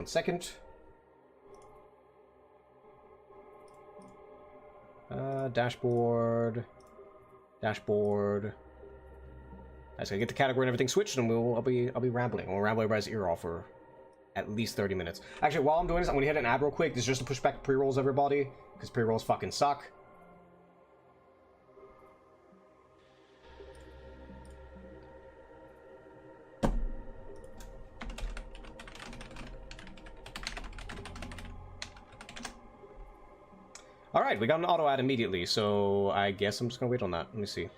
1 second. Dashboard. Dashboard. I just gotta get the category and everything switched, and I'll be rambling. I'll ramble everybody's ear off for at least 30 minutes. Actually, while I'm doing this, I'm gonna hit an ad real quick. This is just to push back pre-rolls, everybody, because pre-rolls fucking suck. Alright, we got an auto ad immediately, so I guess I'm just gonna wait on that. Let me see.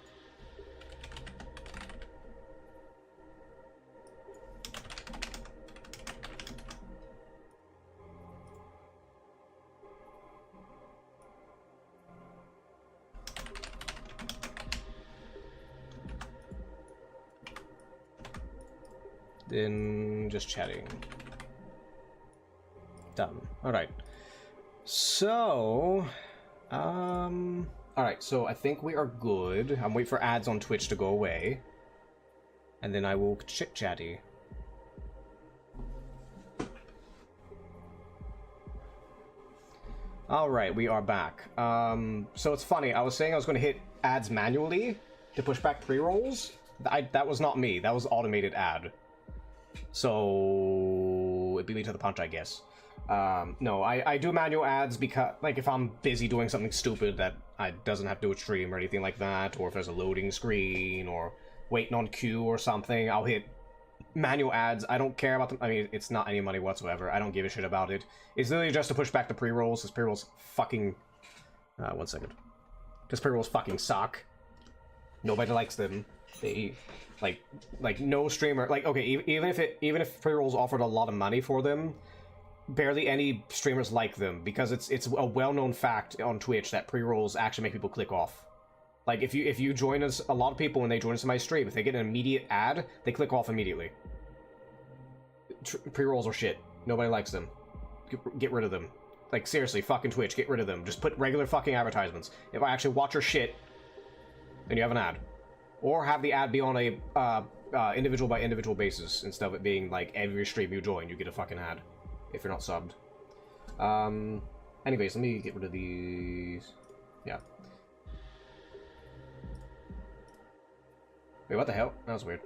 Then just chatting. Done. Alright. So, alright, so I think we are good. I'm waiting for ads on Twitch to go away. And then I will chit-chatty. Alright, we are back. So it's funny, I was saying I was going to hit ads manually to push back pre-rolls. That was not me, that was automated ad. So, it beat me to the punch, I guess. No, I do manual ads because, like, if I'm busy doing something stupid that doesn't have to do with stream or anything like that, or if there's a loading screen, or waiting on queue or something, I'll hit manual ads. I don't care about them. I mean, it's not any money whatsoever. I don't give a shit about it. It's literally just to push back the pre-rolls, because pre-rolls fucking... 1 second. Because pre-rolls fucking suck. Nobody likes them. They... Like no streamer... Like, okay, even if pre-rolls offered a lot of money for them, barely any streamers like them, because it's a well-known fact on Twitch that pre-rolls actually make people click off. Like, if you join us, a lot of people, when they join us in my stream, if they get an immediate ad, they click off immediately. Pre-rolls are shit. Nobody likes them. Get rid of them. Like, seriously, fucking Twitch, get rid of them. Just put regular fucking advertisements. If I actually watch your shit, then you have an ad. Or have the ad be on a individual by individual basis, instead of it being like every stream you join, you get a fucking ad. If you're not subbed. Anyways, let me get rid of these. Yeah. Wait, what the hell? That was weird.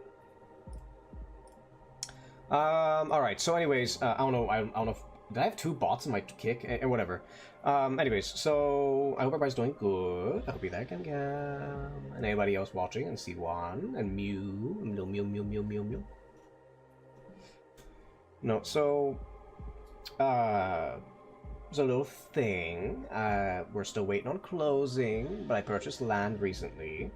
Alright, so anyways, I don't know if... Did I have 2 bots in my kick? Whatever. Anyways, so I hope everybody's doing good. I hope you're there, Gam Gam. And anybody else watching, and C1, and Mew. No, so... there's a little thing. We're still waiting on closing, but I purchased land recently.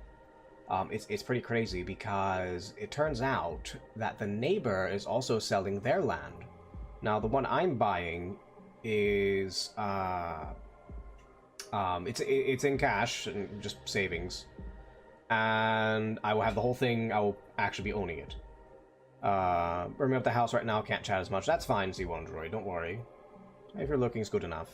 It's pretty crazy because it turns out that the neighbor is also selling their land. Now, the one I'm buying is, it's in cash, and just savings. And I will have the whole thing, I will actually be owning it. Bring me up the house right now, can't chat as much. That's fine, C1 Droid, don't worry. If you're looking, it's good enough.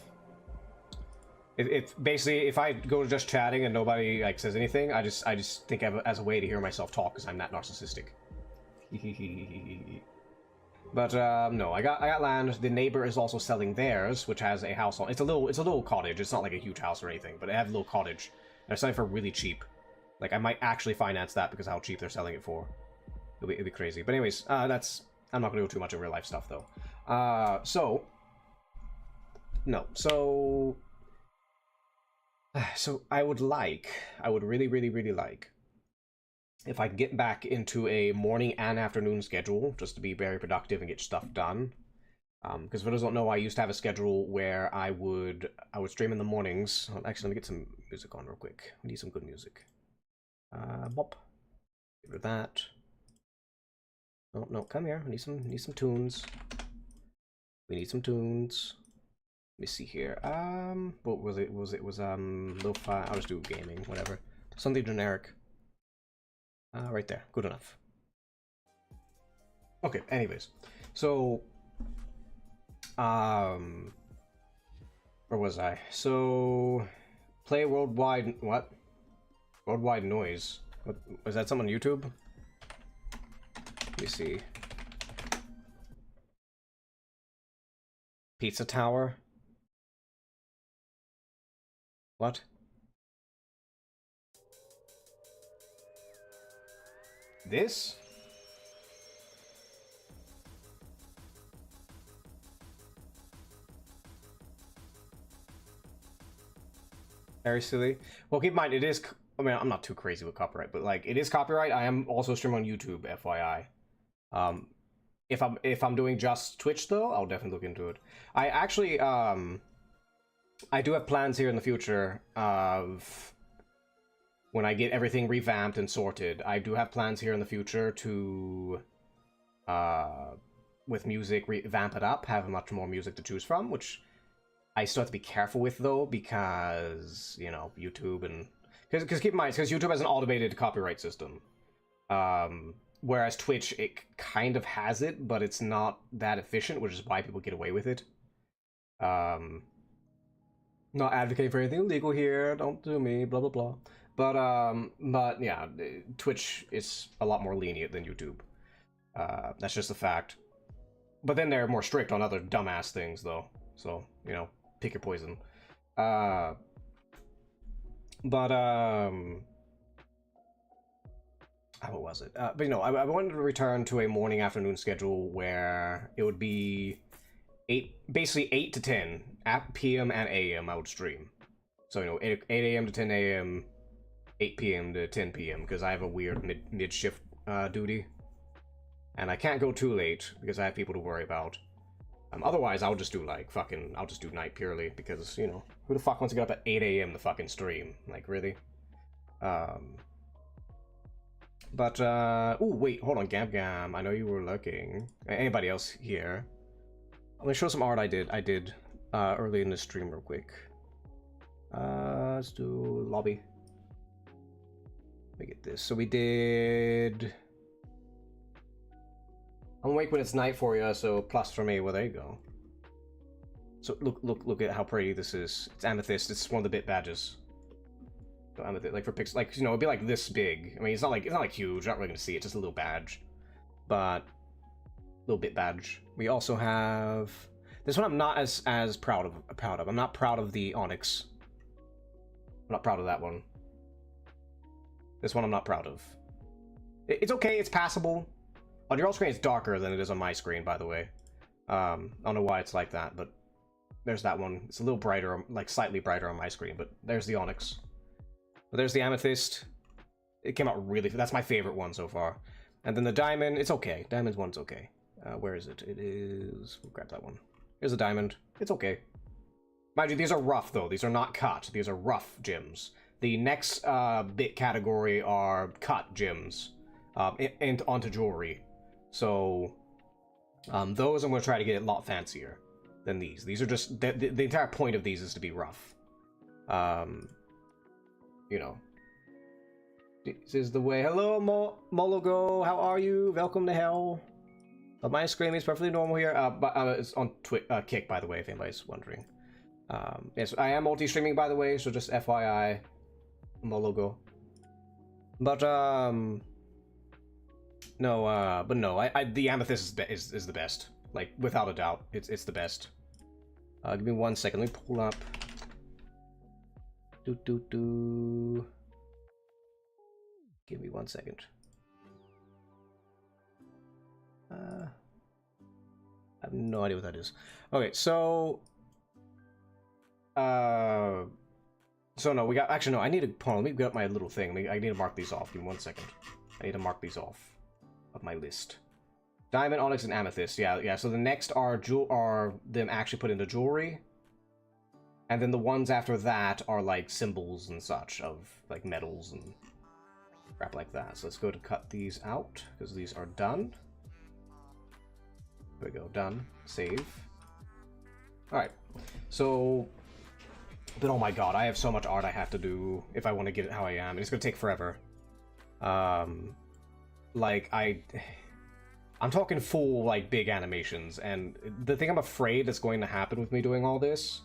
If basically, if I go to just chatting and nobody, like, says anything, I just think of it as a way to hear myself talk, because I'm that narcissistic. But no, I got land. The neighbor is also selling theirs, which has a house on. It's a little cottage. It's not like a huge house or anything, but it has a little cottage. And they're selling for really cheap. Like, I might actually finance that because of how cheap they're selling it for. It'll be crazy. But anyways, I'm not gonna go too much in real life stuff though. So I would really like if I can get back into a morning and afternoon schedule, just to be very productive and get stuff done. Because for those who don't know, I used to have a schedule where I would stream in the mornings. Actually, let me get some music on real quick. We need some good music. Bop. Get rid of that. Oh no, come here. I need some tunes. We need some tunes. Let me see here. What was it? Lo-fi. I'll just do gaming, whatever. Something generic. Right there. Good enough. Okay, anyways. So, where was I? So, play worldwide, what? Worldwide noise. What, was that someone on YouTube? Let me see. Pizza Tower? What? This? Very silly. Well, keep in mind, it is... I mean, I'm not too crazy with copyright, but, like, it is copyright. I am also streaming on YouTube, FYI. If I'm doing just Twitch, though, I'll definitely look into it. I actually, I do have plans here in the future of... When I get everything revamped and sorted, I do have plans here in the future to... with music, revamp it up, have much more music to choose from, which... I still have to be careful with, though, because, you know, YouTube and... Because keep in mind, because YouTube has an automated copyright system. Whereas Twitch, it kind of has it, but it's not that efficient, which is why people get away with it. Not advocating for anything illegal here, don't do me, blah, blah, blah. But yeah, Twitch is a lot more lenient than YouTube. That's just a fact. But then they're more strict on other dumbass things, though. So, you know... Pick your poison. What was it? But you know, I wanted to return to a morning afternoon schedule where it would be basically 8 to 10 at PM and AM. I would stream. So you know, 8 a.m. to 10 a.m., 8 p.m. to 10 p.m. because I have a weird mid shift duty, and I can't go too late because I have people to worry about. Otherwise, I'll just do, like, I'll just do night purely, because, you know, who the fuck wants to get up at 8 a.m. to fucking stream? Like, really? Ooh, wait, hold on, Gab Gam, I know you were looking. Anybody else here? I'm gonna show some art I did early in the stream real quick. Let's do lobby. Let me get this. So we did... I'm awake when it's night for you, so plus for me. Well, there you go. So look at how pretty this is. It's amethyst. It's one of the bit badges. So amethyst, like for pixel, like you know, it'd be like this big. I mean, it's not like huge. You're not really gonna see it. It's just a little badge, but little bit badge. We also have this one. I'm not as proud of. I'm not proud of the onyx. I'm not proud of that one. This one I'm not proud of. It's okay. It's passable. On your old screen, it's darker than it is on my screen, by the way. I don't know why it's like that, but there's that one. It's a little brighter, like slightly brighter on my screen, but there's the onyx. But there's the amethyst. It came out really... That's my favorite one so far. And then the diamond, it's okay. Diamond's one's okay. Where is it? It is... We'll grab that one. Here's a diamond. It's okay. Mind you, these are rough, though. These are not cut. These are rough gems. The next bit category are cut gems and onto jewelry. So, those I'm going to try to get a lot fancier than these. These are just... The entire point of these is to be rough. You know. This is the way. Hello, Mologo. How are you? Welcome to hell. My screaming is perfectly normal here. But it's on Kick, by the way, if anybody's wondering. Yes, I am multi-streaming, by the way, so just FYI. Mologo. But, no, the amethyst is the best. Like, without a doubt, it's the best. Give me 1 second. Let me pull up. Give me 1 second. I have no idea what that is. Okay, so no, we got... Actually, no, I need to... Hold on, let me get up my little thing. I need to mark these off. Give me 1 second. I need to mark these off of my list. Diamond, onyx, and amethyst. Yeah. So the next are them actually put into jewelry. And then the ones after that are like symbols and such of like metals and crap like that. So let's go to cut these out because these are done. There we go, done. Save. Alright. So, but oh my god, I have so much art I have to do if I want to get it how I am. And it's gonna take forever. Like I'm talking full like big animations, and the thing I'm afraid that's going to happen with me doing all this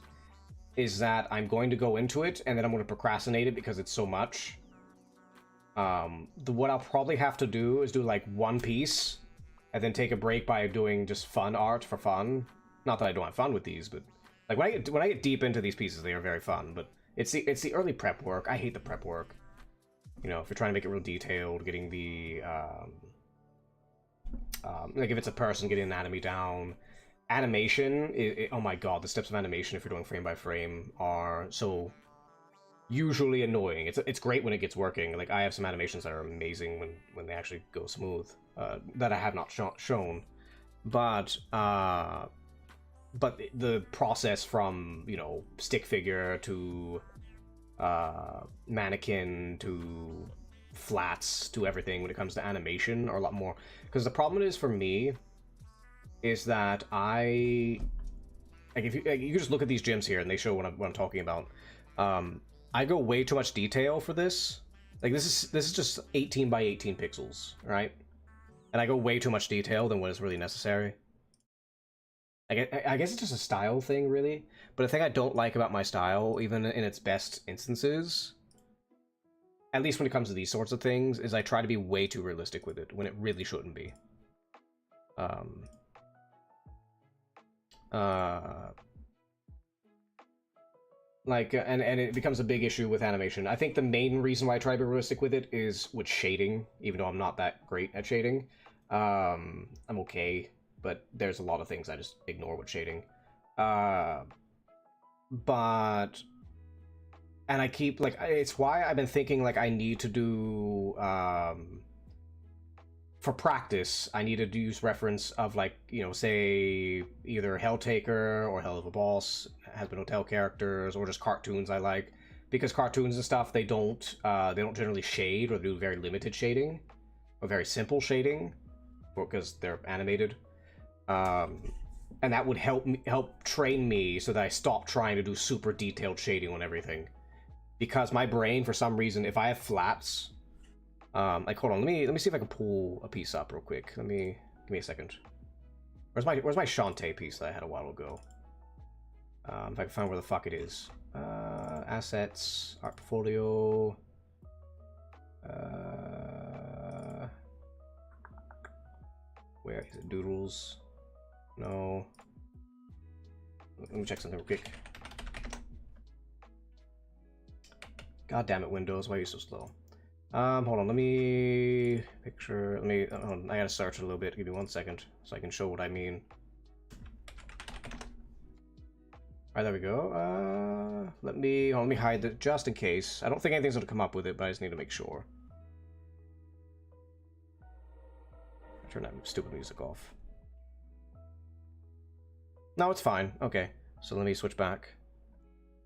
is that I'm going to go into it and then I'm going to procrastinate it because it's so much. What I'll probably have to do is do like one piece and then take a break by doing just fun art for fun, Not that I don't have fun with these, but like when I get deep into these pieces, they are very fun. But it's the early prep work. I hate the prep work. You know, if you're trying to make it real detailed, getting the like if it's a person, getting anatomy down. Animation, oh my god, the steps of animation if you're doing frame by frame are so usually annoying. It's great when it gets working. Like I have some animations that are amazing when they actually go smooth that I have not shown, but the process from, you know, stick figure to mannequin to flats to everything when it comes to animation are a lot more, because the problem is for me is that if you can just look at these gyms here and they show what I'm talking about. I go way too much detail for this. Like this is just 18 by 18 pixels, right? And I go way too much detail than what is really necessary. I guess it's just a style thing, really. But the thing I don't like about my style, even in its best instances, at least when it comes to these sorts of things, is I try to be way too realistic with it when it really shouldn't be. And it becomes a big issue with animation. I think the main reason why I try to be realistic with it is with shading, even though I'm not that great at shading. I'm okay, but there's a lot of things I just ignore with shading. And I keep, like, it's why I've been thinking, like, I need to do, for practice, I need to use reference of, like, you know, say, either Helltaker or Hell of a Boss, Has Been Hotel characters, or just cartoons I like. Because cartoons and stuff, they don't generally shade, or do very limited shading, or very simple shading, because they're animated. And that would help train me so that I stop trying to do super detailed shading on everything. Because my brain, for some reason, if I have flats, like, hold on, let me see if I can pull a piece up real quick. Give me a second. Where's my Shantae piece that I had a while ago? If I can find where the fuck it is. Assets, art portfolio. Where is it? Doodles. No. Let me check something real quick. God damn it, Windows, why are you so slow? Hold on, let me picture, I gotta search a little bit, give me 1 second, so I can show what I mean. Alright, there we go. Let me hide it, just in case. I don't think anything's gonna come up with it, but I just need to make sure. Turn that stupid music off. No, it's fine. Okay, so let me switch back.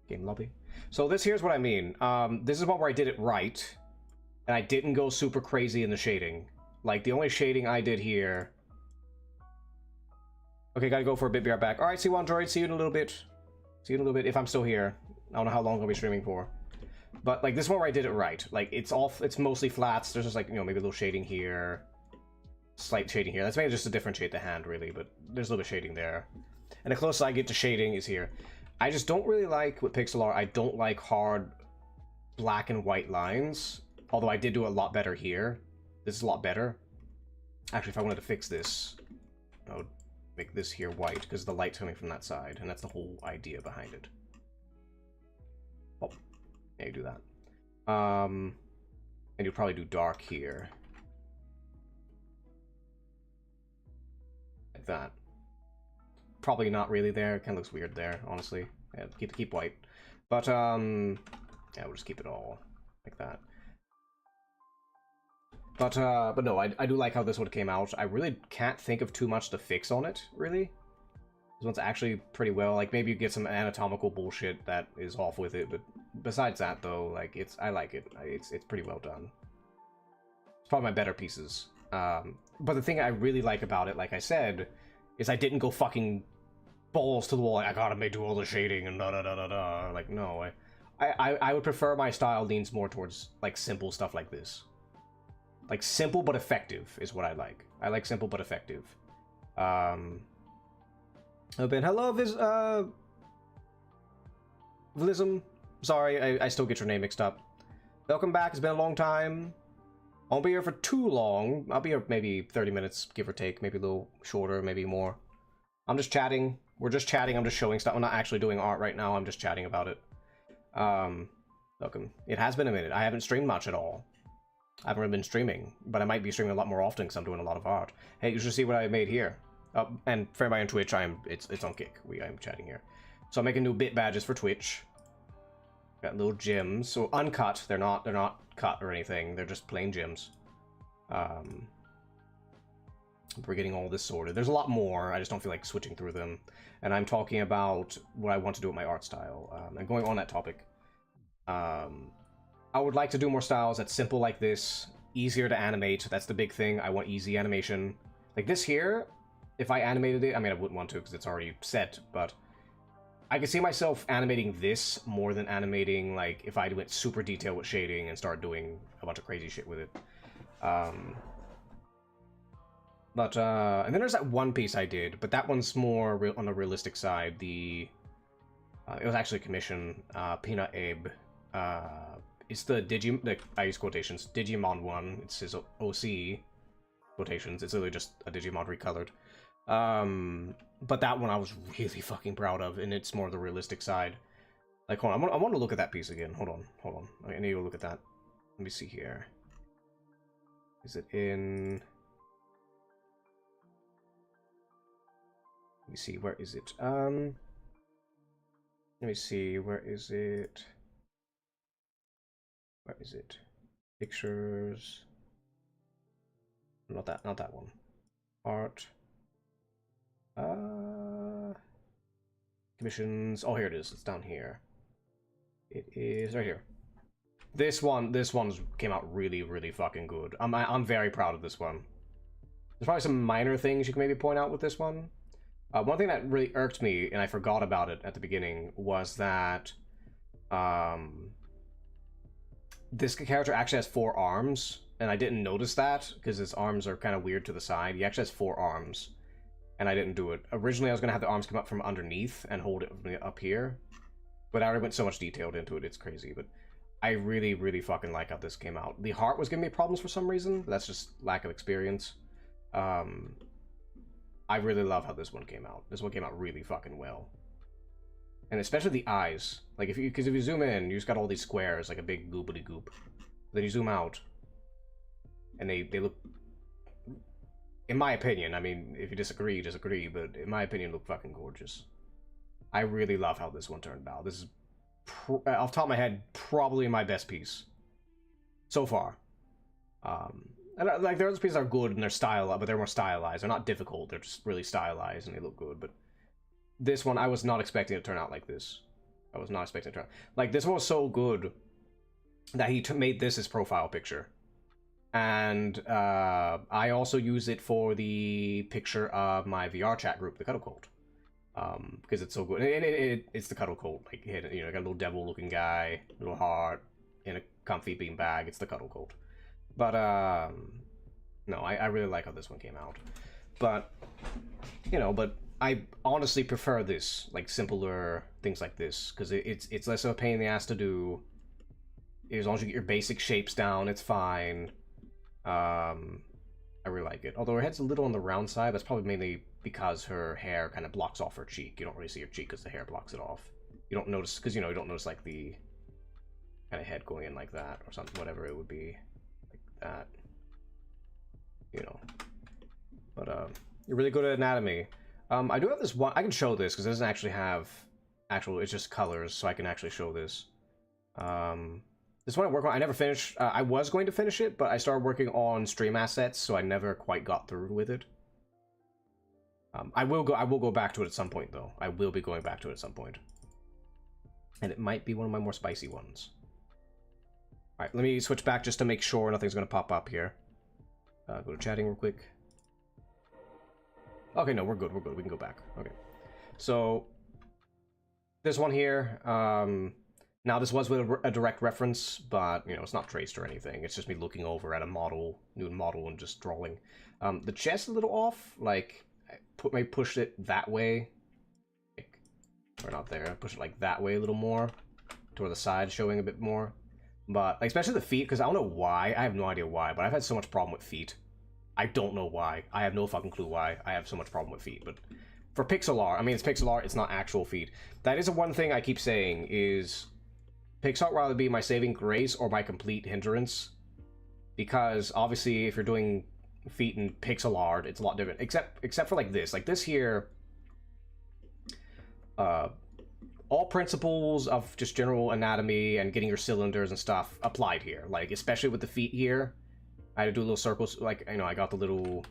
Game lobby. So this here's what I mean. This is one where I did it right, and I didn't go super crazy in the shading. Like, the only shading I did here... Okay, gotta go for a bit, be right back. Alright, C1 Droid, see you in a little bit. See you in a little bit, if I'm still here. I don't know how long I'll be streaming for. But, like, this one where I did it right. Like, it's mostly flats. There's just, like, you know, maybe a little shading here. Slight shading here. That's maybe just to differentiate the hand, really, but there's a little bit of shading there. And the closest I get to shading is here. I just don't really like, with pixel art, I don't like hard black and white lines. Although I did do a lot better here. This is a lot better. Actually, if I wanted to fix this, I would make this here white, because the light's coming from that side, and that's the whole idea behind it. Oh, yeah, you do that. And you'll probably do dark here. Like that. Probably not really there. It kind of looks weird there, honestly. Yeah, keep white. But, yeah, we'll just keep it all like that. But no, I do like how this one came out. I really can't think of too much to fix on it, really. This one's actually pretty well. Like, maybe you get some anatomical bullshit that is off with it, but besides that, though, like, I like it. It's pretty well done. It's probably my better pieces. But the thing I really like about it, like I said, is I didn't go fucking balls to the wall, like, I gotta do all the shading and da-da-da-da-da. Like, no, I would prefer my style leans more towards, like, simple stuff like this. Like, simple but effective is what I like. I like simple but effective. Hello, Vlism. Sorry, I still get your name mixed up. Welcome back, it's been a long time. I won't be here for too long. I'll be here maybe 30 minutes, give or take. Maybe a little shorter, maybe more. I'm just chatting. We're just chatting. I'm just showing stuff. I'm not actually doing art right now. I'm just chatting about it. Welcome. It has been a minute. I haven't streamed much at all. I haven't really been streaming, but I might be streaming a lot more often because I'm doing a lot of art. Hey, you should see what I made here. And for everybody on Twitch, it's on Kick. I'm chatting here. So I'm making new bit badges for Twitch. Got little gems. So uncut. They're not cut or anything. They're just plain gems. We're getting all this sorted. There's a lot more. I just don't feel like switching through them. And I'm talking about what I want to do with my art style. And going on that topic, I would like to do more styles that's simple like this, easier to animate. That's the big thing. I want easy animation. Like this here, if I animated it, I mean, I wouldn't want to because it's already set, but I could see myself animating this more than animating, like, if I went super detailed with shading and started doing a bunch of crazy shit with it. And then there's that one piece I did, but that one's more on the realistic side. It was actually a commission, Peanut Abe. It's the I use quotations, Digimon one. It's his OC quotations. It's literally just a Digimon recolored. But that one I was really fucking proud of, and it's more the realistic side. Like, hold on, I want to look at that piece again. Hold on. I need to look at that. Let me see here. Is it in... Let me see, where is it? Let me see, where is it? Where is it? Pictures. Not that one. Art. Commissions. Oh, here it is. It's down here. It is right here. This one came out really, really fucking good. I'm very proud of this one. There's probably some minor things you can maybe point out with this one. One thing that really irked me, and I forgot about it at the beginning, was that this character actually has 4 arms, and I didn't notice that because his arms are kind of weird to the side. He actually has 4 arms, and I didn't do it. Originally, I was going to have the arms come up from underneath and hold it up here, but I already went so much detailed into it, it's crazy. But I really, really fucking like how this came out. The heart was giving me problems for some reason, but that's just lack of experience. I really love how this one came out. This one came out really fucking well. And especially the eyes. Like, because if you zoom in, you just got all these squares, like a big goobly goop. Then you zoom out, and they look, in my opinion, I mean, if you disagree, but in my opinion, look fucking gorgeous. I really love how this one turned out. This is, off the top of my head, probably my best piece so far. And like, their other pieces are good and they're stylized, but they're more stylized. They're not difficult. They're just really stylized and they look good. But this one, I was not expecting it to turn out like this. I was not expecting it to turn out. Like, this one was so good that he made this his profile picture. And I also use it for the picture of my VR chat group, the Cuddle Cult. Because it's so good. And it's the Cuddle Cult. Like, you know, got a little devil-looking guy, little heart, in a comfy bean bag. It's the Cuddle Cult. But, no, I really like how this one came out. But, you know, but I honestly prefer this, like, simpler things like this, because it's less of a pain in the ass to do. As long as you get your basic shapes down, it's fine. I really like it. Although her head's a little on the round side, that's probably mainly because her hair kind of blocks off her cheek. You don't really see her cheek because the hair blocks it off. You don't notice, because, you know, you don't notice, like, the kind of head going in like that, or something, whatever it would be. That, you know, but you're really good at anatomy. I do have this one. I can show this because it doesn't actually have actual. It's just colors, so I can actually show this. This one I work on. I never finished. I was going to finish it, but I started working on stream assets, so I never quite got through with it. I will go back to it at some point, though. I will be going back to it at some point, and it might be one of my more spicy ones. Alright, let me switch back just to make sure nothing's going to pop up here. Go to chatting real quick. Okay, no, we're good, we can go back. Okay. So, this one here, now this was with a direct reference, but, you know, it's not traced or anything. It's just me looking over at a model, new model, and just drawing. The chest is a little off, like, I pushed it that way. Like, or not there, I pushed it like that way a little more, toward the side showing a bit more. But, like, especially the feet, because I don't know why. I have no idea why, but I've had so much problem with feet. I don't know why. I have no fucking clue why I have so much problem with feet, but for pixel art, I mean, it's pixel art, it's not actual feet. That is one thing I keep saying, is pixel art will either be my saving grace or my complete hindrance. Because, obviously, if you're doing feet in pixel art, it's a lot different. Except for, like this. Like, this here... all principles of just general anatomy and getting your cylinders and stuff applied here. Like, especially with the feet here. I had to do little circles, like, you know, I got the little...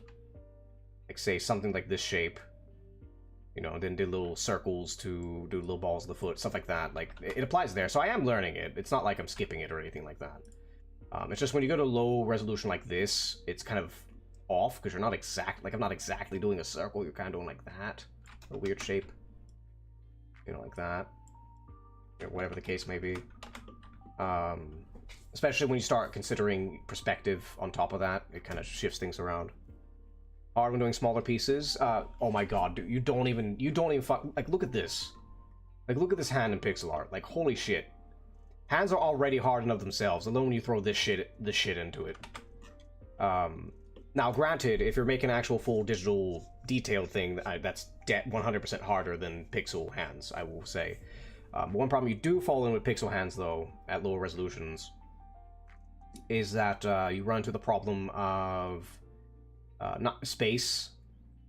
like, say, something like this shape. You know, then did little circles to do little balls of the foot, stuff like that. Like, it applies there, so I am learning it. It's not like I'm skipping it or anything like that. It's just when you go to low resolution like this, it's kind of off, because you're not exact, like, I'm not exactly doing a circle, you're kind of doing like that. A weird shape. You know, like that. Or whatever the case may be. Especially when you start considering perspective on top of that, it kind of shifts things around. Hard when doing smaller pieces. Oh my god, dude, you don't even like, look at this. Like, look at this hand in pixel art. Like, holy shit. Hands are already hard enough themselves, alone when you throw this shit into it. Now, granted, if you're making an actual full digital detailed thing, that's 100% harder than pixel hands, I will say. One problem you do fall in with pixel hands, though, at lower resolutions, is that you run into the problem of not space,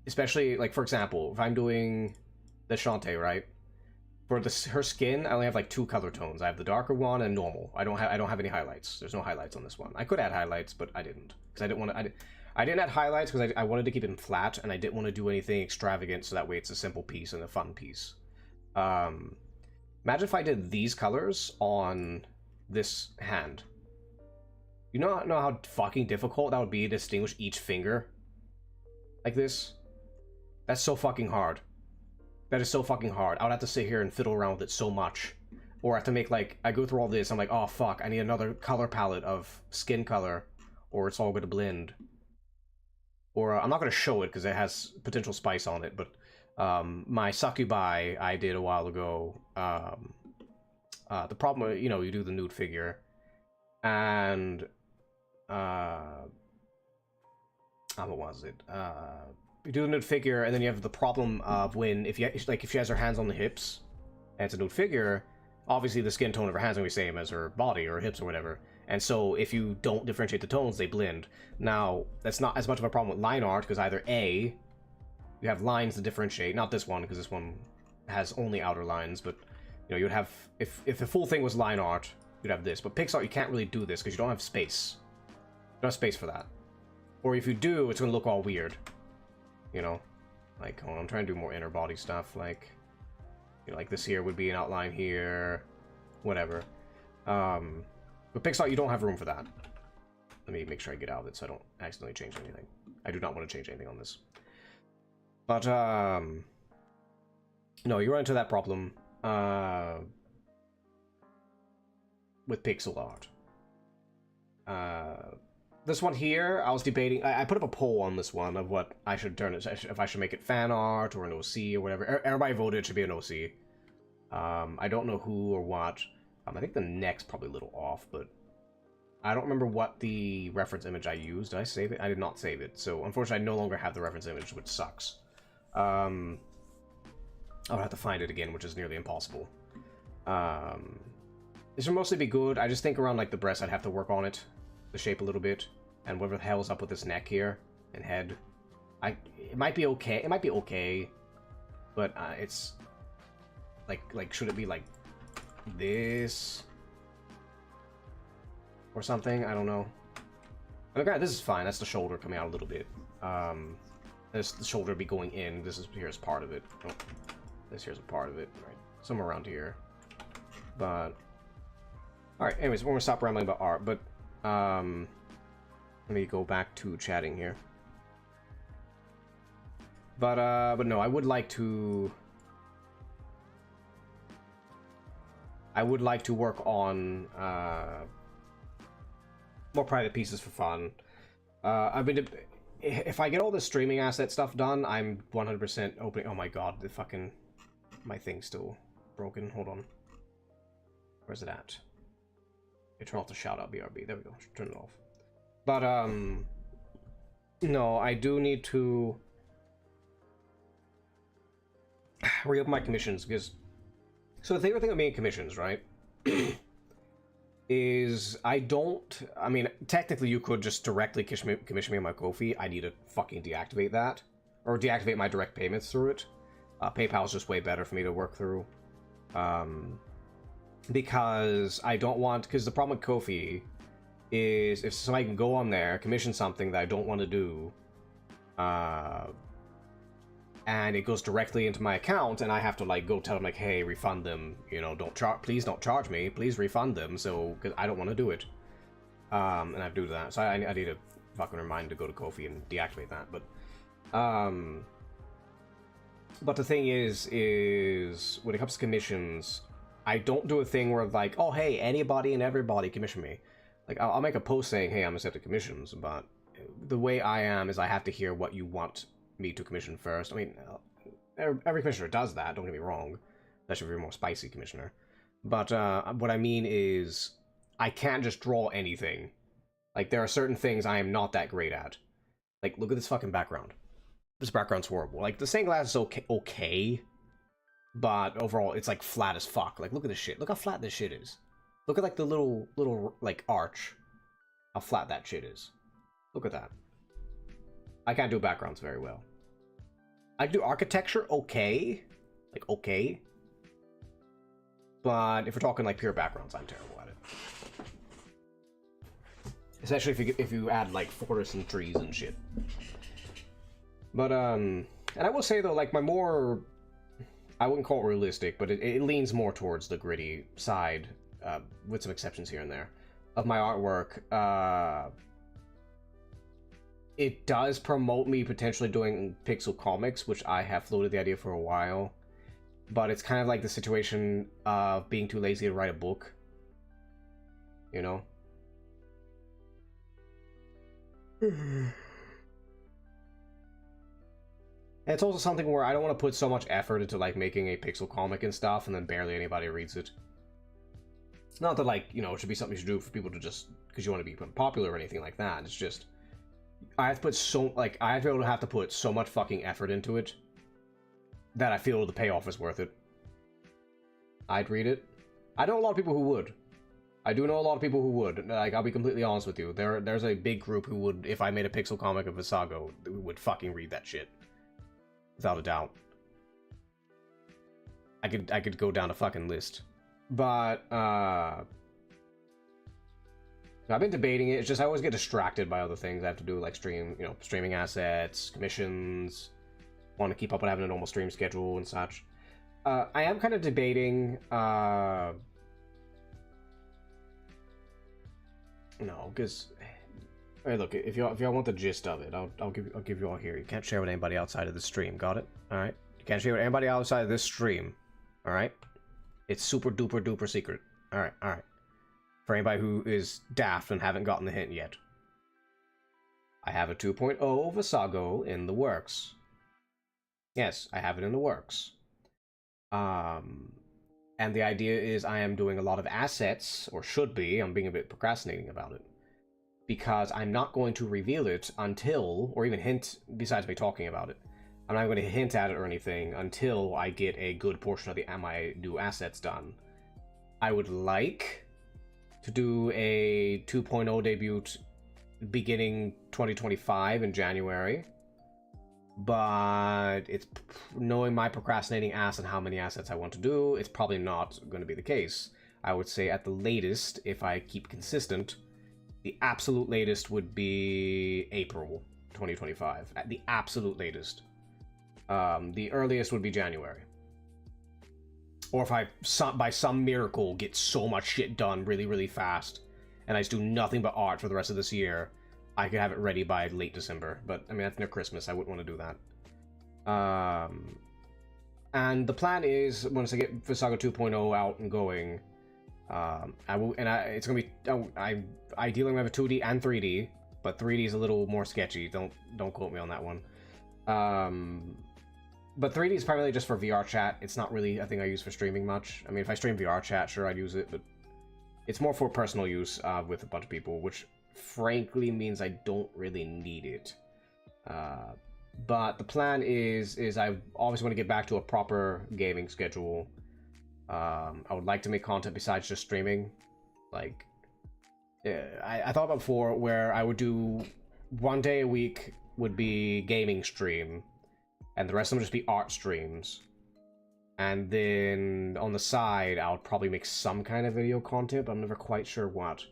especially, like, for example, if I'm doing the Shantae, right? For her skin, I only have like 2 color tones. I have the darker one and normal. I don't have any highlights. There's no highlights on this one. I could add highlights, but I didn't, because I didn't want to. I didn't add highlights because I wanted to keep it flat, and I didn't want to do anything extravagant, so that way it's a simple piece and a fun piece. Imagine if I did these colors on this hand. You know how fucking difficult that would be to distinguish each finger? Like this? That's so fucking hard. That is so fucking hard. I would have to sit here and fiddle around with it so much. Or I have to make, like, I go through all this, I'm like, oh fuck, I need another color palette of skin color, or it's all going to blend. Or, I'm not going to show it because it has potential spice on it, but my Succubi I did a while ago, the problem, you know, you do the nude figure, and, what was it? You do the nude figure, and then you have the problem of when, if she has her hands on the hips, and it's a nude figure, obviously the skin tone of her hands will be the same as her body or hips or whatever. And so if you don't differentiate the tones, they blend. Now, that's not as much of a problem with line art, because either A, you have lines to differentiate, not this one, because this one has only outer lines, but, you know, you'd have, if the full thing was line art, you'd have this. But pixel art, you can't really do this, because you don't have space. You don't have space for that. Or if you do, it's going to look all weird. You know? Like, hold on, I'm trying to do more inner body stuff, like, you know, like this here would be an outline here, whatever. But pixel, you don't have room for that. Let me make sure I get out of it so I don't accidentally change anything. I do not want to change anything on this. But, no, you run into that problem, with pixel art. This one here, I was debating, I put up a poll on this one of what I should turn it, if I should make it fan art or an OC or whatever. Everybody voted it should be an OC. I don't know who or what. I think the neck's probably a little off, but I don't remember what the reference image I used. Did I save it? I did not save it, so unfortunately I no longer have the reference image, which sucks. I'll have to find it again, which is nearly impossible. This would mostly be good. I just think around, like, the breast, I'd have to work on it, the shape a little bit, and whatever the hell's up with this neck here and head. It might be okay. It might be okay, but it's like should it be like this or something? I don't know. Okay, this is fine. That's the shoulder coming out a little bit. This the shoulder be going in. Here's part of it. Oh, this here's a part of it. Right, somewhere around here. But all right. Anyways, we're gonna stop rambling about art. But let me go back to chatting here. But no, I would like to work on more private pieces for fun. I mean, if I get all the streaming asset stuff done, I'm 100% opening. Oh my god, my thing's still broken. Hold on. Where's it at? Turn off the shout out BRB. There we go. Turn it off. But no, I do need to re-up my commissions, because... So the favorite thing of being commissions, right, is I don't... I mean, technically you could just directly commission me on my Ko-fi. I need to fucking deactivate that. Or deactivate my direct payments through it. PayPal's just way better for me to work through. Because I don't want... Because the problem with Ko-fi is if somebody can go on there, commission something that I don't want to do, and it goes directly into my account, and I have to like go tell them like, hey, refund them, you know, please don't charge me, please refund them, so, because I don't want to do it, and I have to do that, so I need to fucking remind to go to Ko-fi and deactivate that, but the thing is when it comes to commissions, I don't do a thing where like, oh hey, anybody and everybody commission me. Like, I'll make a post saying, hey, I'm accepting commissions, but the way I am is I have to hear what you want me to commission first. I mean, every commissioner does that, don't get me wrong. Especially if you're a more spicy commissioner. But what I mean is, I can't just draw anything. Like, there are certain things I am not that great at. Like, look at this fucking background. This background's horrible. Like, the stained glass is okay, but overall, it's, like, flat as fuck. Like, look at this shit. Look how flat this shit is. Look at, like, the little, like, arch. How flat that shit is. Look at that. I can't do backgrounds very well. I can do architecture okay. Like, okay. But if we're talking, like, pure backgrounds, I'm terrible at it. Especially if you add, like, forests and trees and shit. But, and I will say, though, like, my more... I wouldn't call it realistic, but it leans more towards the gritty side, with some exceptions here and there, of my artwork. It does promote me potentially doing pixel comics, which I have floated the idea for a while. But it's kind of like the situation of being too lazy to write a book. You know? It's also something where I don't want to put so much effort into, like, making a pixel comic and stuff, and then barely anybody reads it. It's not that, like, you know, it should be something you should do for people to just... because you want to be popular or anything like that. It's just... I have to put so... like, I have to put so much fucking effort into it that I feel the payoff is worth it. I'd read it. I know a lot of people who would. I do know a lot of people who would. Like, I'll be completely honest with you. There's a big group who would, if I made a pixel comic of Visago, would fucking read that shit. Without a doubt. I could go down a fucking list. But, I've been debating it. It's just I always get distracted by other things I have to do, like streaming assets, commissions, want to keep up with having a normal stream schedule and such. I am kind of debating, no, because... Hey, look, if y'all want the gist of it, I'll give you all here. You can't share with anybody outside of the stream, got it? Alright? You can't share with anybody outside of this stream. Alright? It's super duper duper secret. Alright, alright. For anybody who is daft and haven't gotten the hint yet. I have a 2.0 Visago in the works. Yes, I have it in the works. And the idea is I am doing a lot of assets, or should be. I'm being a bit procrastinating about it. Because I'm not going to reveal it until, or even hint, besides me talking about it, I'm not going to hint at it or anything until I get a good portion of my new assets done. I would like to do a 2.0 debut beginning 2025 in January, but it's knowing my procrastinating ass and how many assets I want to do, it's probably not going to be the case. I would say at the latest, if I keep consistent, the absolute latest would be April 2025. At the absolute latest. The earliest would be January. Or if I, by some miracle, get so much shit done really, really fast, and I just do nothing but art for the rest of this year, I could have it ready by late December. But, I mean, that's near Christmas. I wouldn't want to do that. And the plan is, once I get Visago 2.0 out and going... it's gonna be. I ideally have a 2D and 3D, but 3D is a little more sketchy. Don't quote me on that one. But 3D is primarily just for VR chat. It's not really a thing I use for streaming much. I mean, if I stream VR chat, sure, I'd use it, but it's more for personal use with a bunch of people, which frankly means I don't really need it. But the plan is I always want to get back to a proper gaming schedule. I would like to make content besides just streaming. Like, I thought about before where I would do 1 day a week would be gaming stream, and the rest of them would just be art streams. And then on the side, I would probably make some kind of video content, but I'm never quite sure what.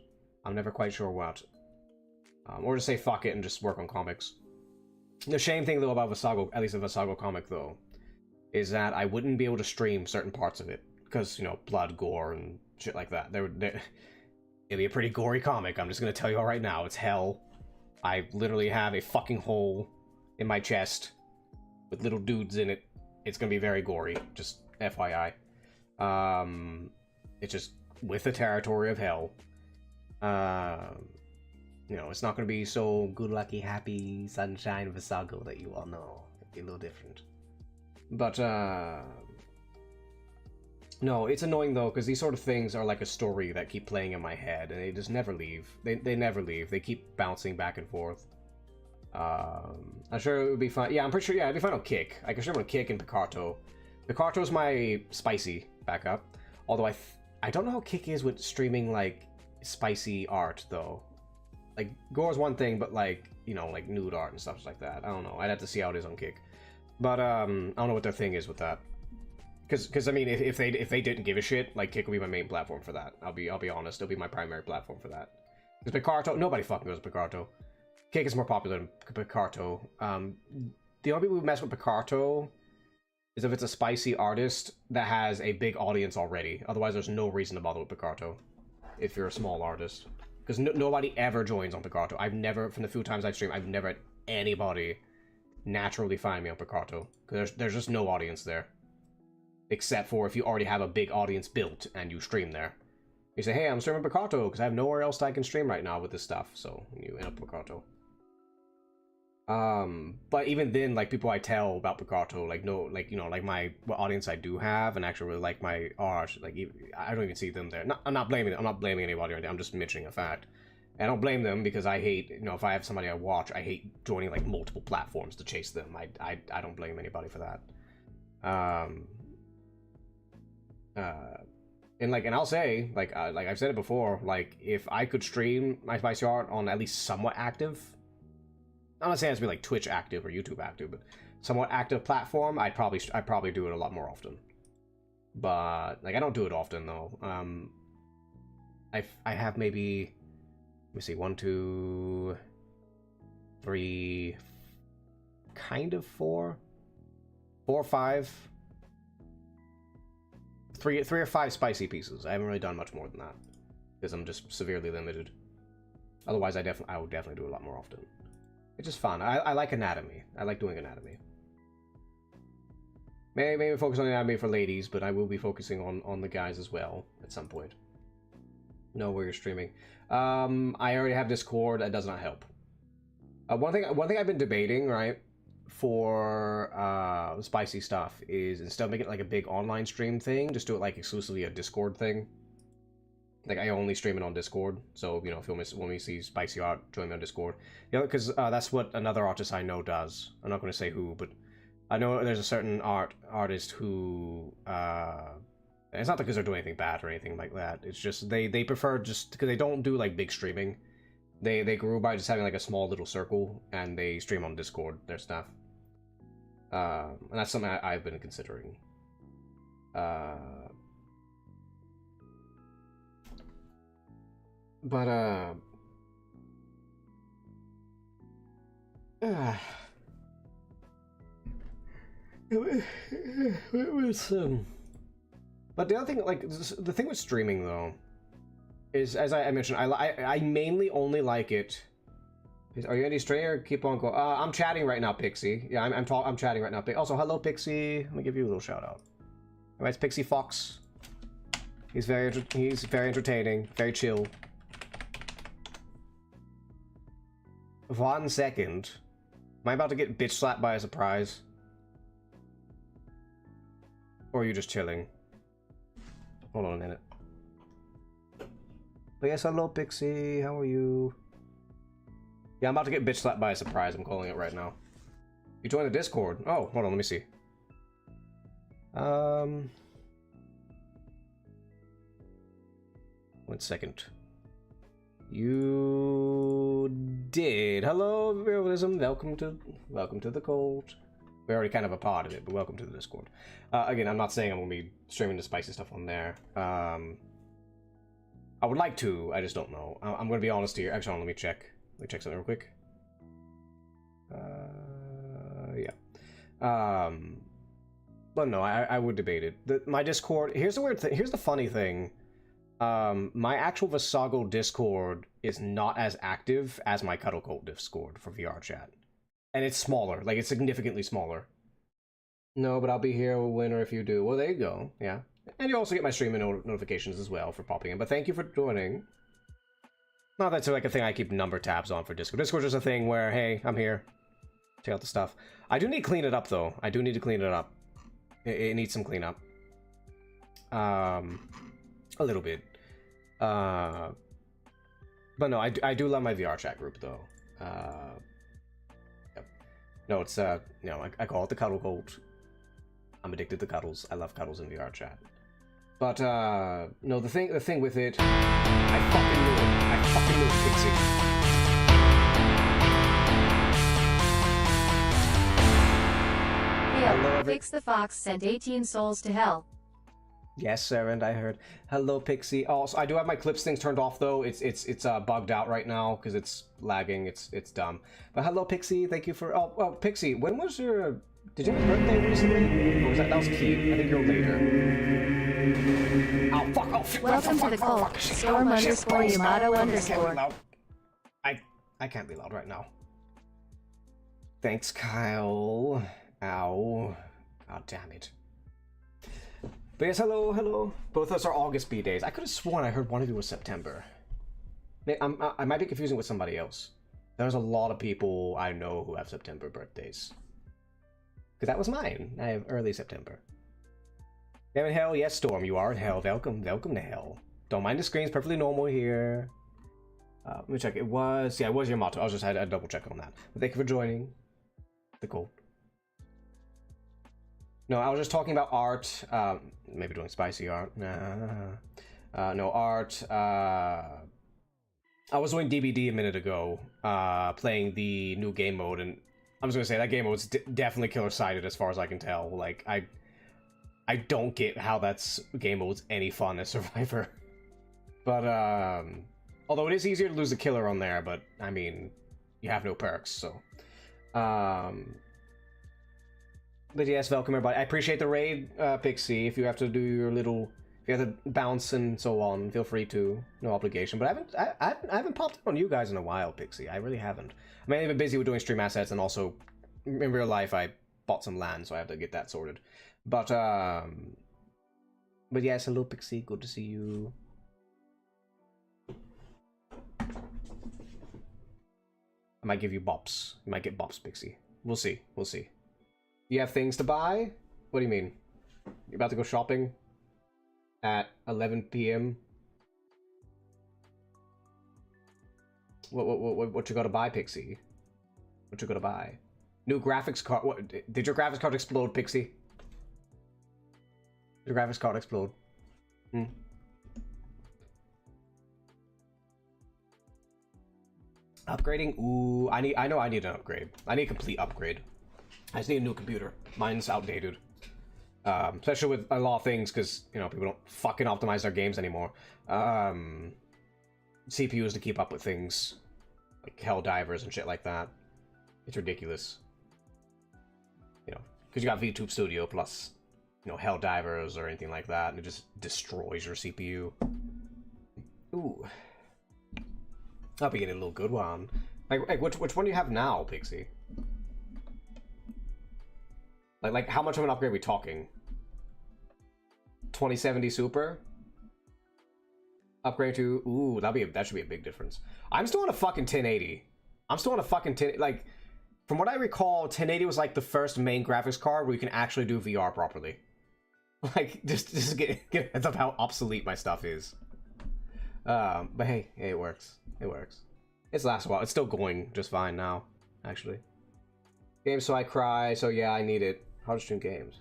Or just say fuck it and just work on comics. The shame thing though about Vasago, at least a Vasago comic though, is that I wouldn't be able to stream certain parts of it because, you know, blood, gore, and shit like that. It'd be a pretty gory comic. I'm just gonna tell you all right now, it's hell. I literally have a fucking hole in my chest with little dudes in it. It's gonna be very gory, just FYI. It's just with the territory of hell. You know, it's not gonna be so good, lucky, happy, sunshine Vasago that you all know. It'd be a little different. But, no, it's annoying though, because these sort of things are like a story that keep playing in my head, and they just never leave. They never leave. They keep bouncing back and forth. I'm sure it would be fun. Yeah, I'm pretty sure, yeah, it'd be fun on Kick. I can stream on Kick and Picarto. Picarto's my spicy backup. Although I don't know how Kick is with streaming, like, spicy art, though. Like, gore's one thing, but, like, you know, like, nude art and stuff like that. I don't know. I'd have to see how it is on Kick. But, I don't know what their thing is with that. Because I mean, if they didn't give a shit, like, Kick would be my main platform for that. I'll be honest. It'll be my primary platform for that. Because Picarto, nobody fucking goes to Picarto. Kick is more popular than Picarto. The only people who mess with Picarto is if it's a spicy artist that has a big audience already. Otherwise, there's no reason to bother with Picarto if you're a small artist. Because nobody ever joins on Picarto. I've never, from the few times I've streamed, I've never had anybody naturally find me on Picarto. Because there's just no audience there. Except for if you already have a big audience built and you stream there. You say, hey, I'm streaming Picarto because I have nowhere else I can stream right now with this stuff. So you end up Picarto. But even then, like, people I tell about Picarto, like, no, like, you know, like what audience I do have and actually really like my art, like, I don't even see them there. I'm not blaming anybody or anything. I'm just mentioning a fact. And I don't blame them because I hate, you know, if I have somebody I watch, I hate joining, like, multiple platforms to chase them. I don't blame anybody for that. And I'll say, like I've said it before, like, if I could stream my spicy art on at least somewhat active, I'm not saying it has to be like Twitch active or YouTube active, but somewhat active platform, I'd probably do it a lot more often. But, like, I don't do it often though. I have maybe, let me see, 1, 2, 3, kind of 4 or 5. 3 or 5 spicy pieces. I haven't really done much more than that because I'm just severely limited. Otherwise, I would definitely do it a lot more often. It's just fun. I like anatomy. I like doing anatomy. Maybe focus on anatomy for ladies, but I will be focusing on the guys as well at some point. Know where you're streaming. I already have Discord. That does not help. One thing I've been debating, right, for spicy stuff is instead of making it like a big online stream thing, just do it like exclusively a Discord thing. Like, I only stream it on Discord, so, you know, if you want me to see spicy art, join me on Discord. You know, because that's what another artist I know does. I'm not going to say who, but I know there's a certain artist who, it's not because they're doing anything bad or anything like that. It's just they prefer, just because they don't do like big streaming. They grew by just having like a small little circle, and they stream on Discord their stuff. And that's something I've been considering. But it was but the other thing, like, the thing with streaming though is, as I mentioned, I mainly only like it. Are you any stray or keep on going? I'm chatting right now, Pixie. Yeah, I'm chatting right now. Also, hello, Pixie. Let me give you a little shout out. All right, it's Pixie Fox. He's very entertaining, very chill. 1 second. Am I about to get bitch slapped by a surprise? Or are you just chilling? Hold on a minute. But yes, hello, Pixie. How are you? Yeah, I'm about to get bitch slapped by a surprise. I'm calling it right now. You joined the Discord. Oh, hold on, let me see. 1 second. You did. Hello, Realism. Welcome to the cult. We're already kind of a part of it, but welcome to the Discord. Again, I'm not saying I'm gonna be streaming the spicy stuff on there. I would like to. I just don't know. I'm gonna be honest here. Actually, let me check. Let me check something real quick. Yeah. But no, I would debate it. My Discord. Here's the weird thing. Here's the funny thing. My actual Visago Discord is not as active as my Cuddle Cult Discord for VR chat. And it's smaller. Like, it's significantly smaller. No, but I'll be here, winner, if you do. Well, there you go. Yeah. And you also get my streaming notifications as well for popping in. But thank you for joining. Not that's like a thing I keep number tabs on for Discord. Discord's just a thing where, hey, I'm here. Check out the stuff. I do need to clean it up, though. I do need to clean it up. It needs some cleanup. A little bit. But no, I do love my VR chat group, though. Yep. No, it's, you know, I call it the Cuddle Cult. I'm addicted to cuddles. I love cuddles in VR chat. But, no, the thing with it, I fucking knew it. I fucking knew it, Pixie. Hello, Fix the Fox sent 18 souls to hell. Yes, sir, and I heard. Hello, Pixie. Also, I do have my clips things turned off though. It's bugged out right now because it's lagging. It's dumb. But hello, Pixie. Thank you for. Oh, Pixie. When was your? Did you have a birthday recently? Or was that was Keith? I think you're later. Oh fuck! Oh fuck! Welcome to the cult. Storm underscore Yamato underscore. I can't be loud right now. Thanks, Kyle. Ow. God damn it. But yes, hello. Both of us are August B-days. I could have sworn I heard one of you was September. I might be confusing with somebody else. There's a lot of people I know who have September birthdays. Because that was mine. I have early September. I'm in hell. Yes, Storm, you are in hell. Welcome to hell. Don't mind the screen's perfectly normal here. Let me check. It was your motto. I was just had a double check on that. But thank you for joining the cult. No, I was just talking about art. Maybe doing spicy art. No, art. I was doing DBD a minute ago, playing the new game mode, and I was gonna say that game mode's definitely killer-sided as far as I can tell. Like, I don't get how that's game mode's any fun as Survivor. But although it is easier to lose a killer on there, but I mean, you have no perks, so. But yes, welcome everybody. I appreciate the raid, Pixie. If you have to do your little, if you have to bounce and so on, feel free to. No obligation. But I haven't popped up on you guys in a while, Pixie. I really haven't. I mean, I've been busy with doing stream assets, and also in real life, I bought some land, so I have to get that sorted. But yes, hello, Pixie. Good to see you. I might give you bops. You might get bops, Pixie. We'll see. We'll see. You have things to buy? What do you mean? You're about to go shopping at 11 p.m.? What you gotta buy, Pixie? What you gotta buy? New graphics card. What, did your graphics card explode, Pixie? Did your graphics card explode? Upgrading? Ooh, I know I need an upgrade. I need a complete upgrade. I just need a new computer. Mine's outdated. Especially with a lot of things, because, you know, people don't fucking optimize their games anymore. CPUs to keep up with things. Like Helldivers and shit like that. It's ridiculous. You know, because you got VTube Studio plus, you know, Helldivers or anything like that, and it just destroys your CPU. Ooh. I'll be getting a little good one. Like which one do you have now, Pixie? Like how much of an upgrade are we talking? 2070 Super? Upgrade to, ooh, that should be a big difference. I'm still on a fucking 1080. I'm still on a fucking 10, like, from what I recall, 1080 was like the first main graphics card where you can actually do VR properly. Like, just get a heads up how obsolete my stuff is. But hey, it works. It works. It's lasted a while. It's still going just fine now, actually. Games so I cry, so yeah, I need it. How to stream games.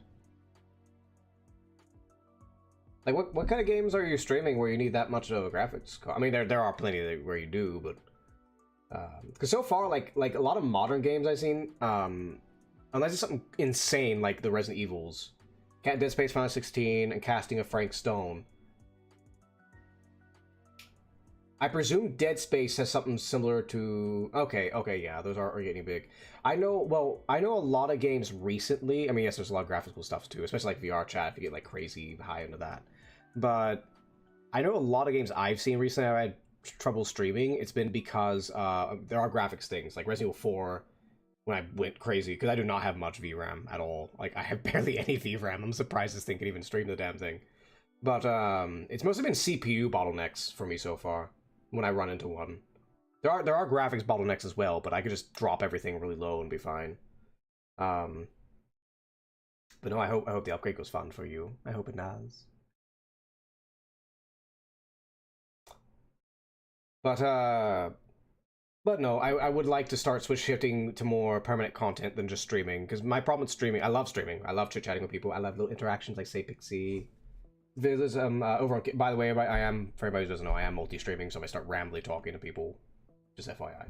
Like, what kind of games are you streaming where you need that much of a graphics card? I mean, there are plenty where you do, but... Because so far, like a lot of modern games I've seen, unless it's something insane like the Resident Evils, Dead Space Final 16, and casting of Frank Stone. I presume Dead Space has something similar to... Okay, yeah, those are getting big. I know a lot of games recently. I mean, yes, there's a lot of graphical stuff too, especially like VR chat if you get like crazy high into that. But I know a lot of games I've seen recently I had trouble streaming. It's been because there are graphics things, like Resident Evil 4, when I went crazy, because I do not have much VRAM at all. Like, I have barely any VRAM. I'm surprised this thing can even stream the damn thing. But it's mostly been CPU bottlenecks for me so far, when I run into one. There are graphics bottlenecks as well, but I could just drop everything really low and be fine. But no, I hope the upgrade goes fun for you. I hope it does. But no, I would like to start switch shifting to more permanent content than just streaming. Because my problem with streaming, I love streaming. I love chit-chatting with people. I love little interactions like Say Pixie. There's over on, by the way, I am, for everybody who doesn't know, I am multi-streaming, so I start rambly talking to people. Just FYI.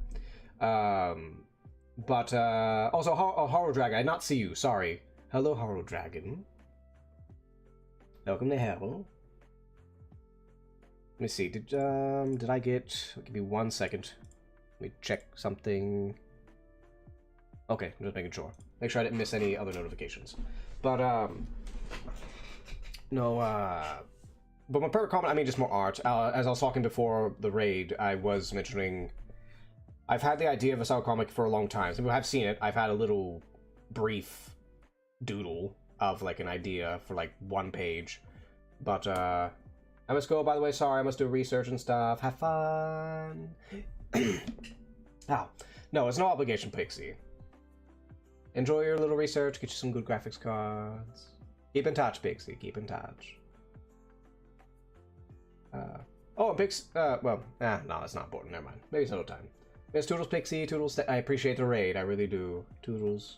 Also, Horror Dragon, I did not see you, sorry. Hello, Horror Dragon. Welcome to hell. Let me see, did I get... Give me 1 second. Let me check something. Okay, I'm just making sure. Make sure I didn't miss any other notifications. But, no, but my favorite comment, I mean just more art. As I was talking before the raid, I was mentioning... I've had the idea of a style comic for a long time. Some people have seen it. I've had a little brief doodle of, like, an idea for, like, 1 page. But, I must go, by the way, sorry, I must do research and stuff. Have fun! Ow. No, it's no obligation, Pixie. Enjoy your little research, get you some good graphics cards. Keep in touch, Pixie, keep in touch. Oh, and no, that's not important, never mind. Maybe some other time. There's Toodles, Pixie, Toodles, I appreciate the raid, I really do. Toodles.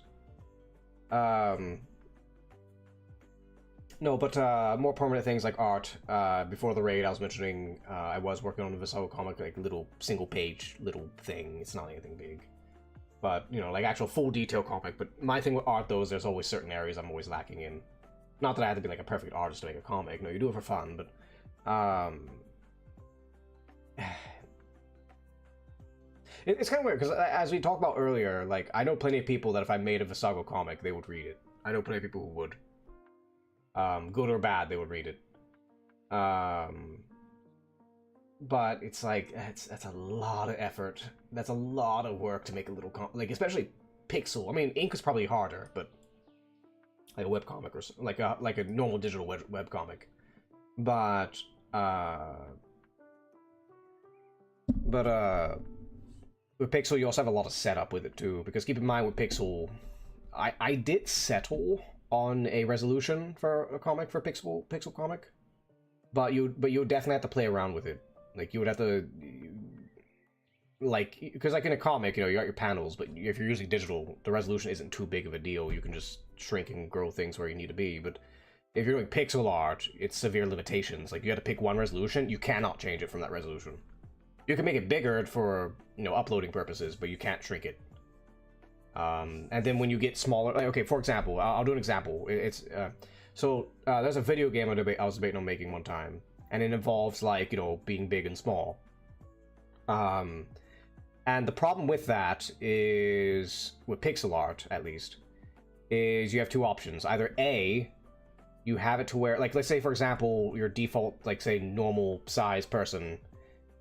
No, but more permanent things like art. Before the raid, I was mentioning I was working on a Visago comic, like little single-page little thing. It's not anything big, but you know, like actual full detail comic. But my thing with art, though, is there's always certain areas I'm always lacking in. Not that I have to be like a perfect artist to make a comic. No, you do it for fun, but it's kind of weird because as we talked about earlier, like I know plenty of people that if I made a Visago comic, they would read it. I know plenty of people who would. Good or bad, they would read it. But it's like, that's a lot of effort. That's a lot of work to make a little like, especially pixel. I mean, ink is probably harder, but like a webcomic or like a normal digital webcomic. But with Pixel, you also have a lot of setup with it too, because keep in mind with Pixel, I did settle on a resolution for a comic, for pixel comic, but you would definitely have to play around with it. Like you would have to, like, because like in a comic, you know, you got your panels, but if you're using digital, the resolution isn't too big of a deal. You can just shrink and grow things where you need to be. But if you're doing pixel art, it's severe limitations. Like you have to pick one resolution, you cannot change it from that resolution. You can make it bigger for, you know, uploading purposes, but you can't shrink it. And then when you get smaller, like, okay, for example, I'll do an example. There's a video game I was debating on making one time, and it involves, like, you know, being big and small. And the problem with that is, with pixel art at least, is you have two options. Either A, you have it to where, like, let's say for example, your default, like, say, normal size person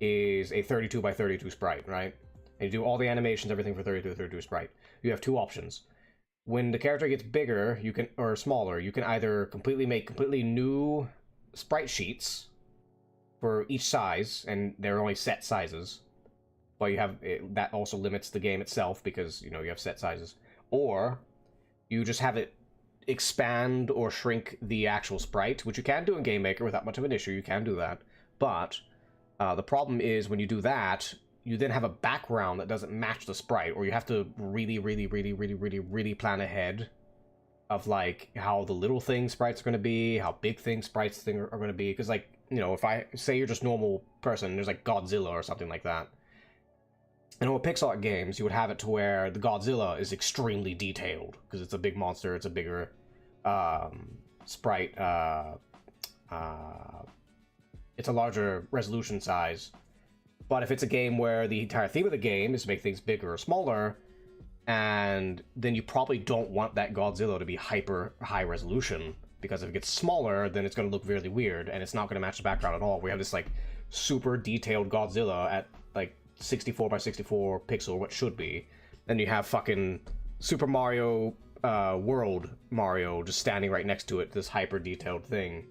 is a 32 by 32 sprite, right? And you do all the animations, everything for 32 by 32 sprite. You have two options. When the character gets bigger, you can, or smaller, you can either make completely new sprite sheets for each size, and they're only set sizes. But you have that also limits the game itself because, you know, you have set sizes. Or you just have it expand or shrink the actual sprite, which you can do in Game Maker without much of an issue. You can do that, but the problem is when you do that, you then have a background that doesn't match the sprite, or you have to really plan ahead of like how the little thing sprites are going to be, how big thing sprites are going to be, because like, you know, if I say you're just normal person, there's like Godzilla or something like that, and with pixel games you would have it to where the Godzilla is extremely detailed because it's a big monster, it's a bigger sprite, it's a larger resolution size. But if it's a game where the entire theme of the game is to make things bigger or smaller, and then you probably don't want that Godzilla to be hyper high resolution, because if it gets smaller, then it's going to look really weird, and it's not going to match the background at all. We have this like super detailed Godzilla at like 64 by 64 pixel, what should be. Then you have fucking Super Mario World Mario just standing right next to it, this hyper detailed thing.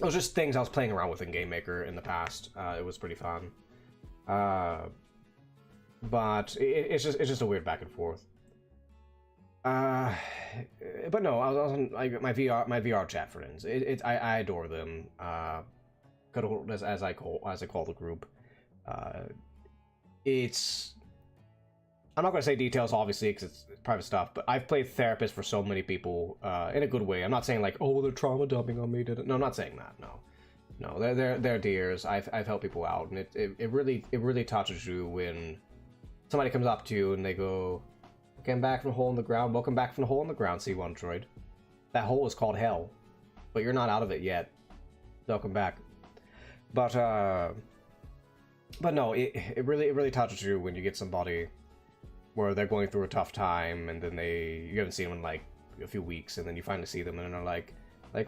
It was just things I was playing around with in Game Maker in the past. It was pretty fun. But it's just a weird back and forth. But no, I was on like my VR chat friends. I adore them. As I call the group. It's, I'm not going to say details, obviously, because it's private stuff, but I've played therapist for so many people in a good way. I'm not saying, like, oh, they're trauma dumping on me. No, I'm not saying that, no. No, they're dears. I've helped people out, and it really touches you when somebody comes up to you and they go, "Welcome back from the hole in the ground. Welcome back from the hole in the ground, C1 droid. That hole is called hell, but you're not out of it yet. Welcome back." But no, it really touches you when you get somebody where they're going through a tough time, and then you haven't seen them in like a few weeks, and then you finally see them, and they're like,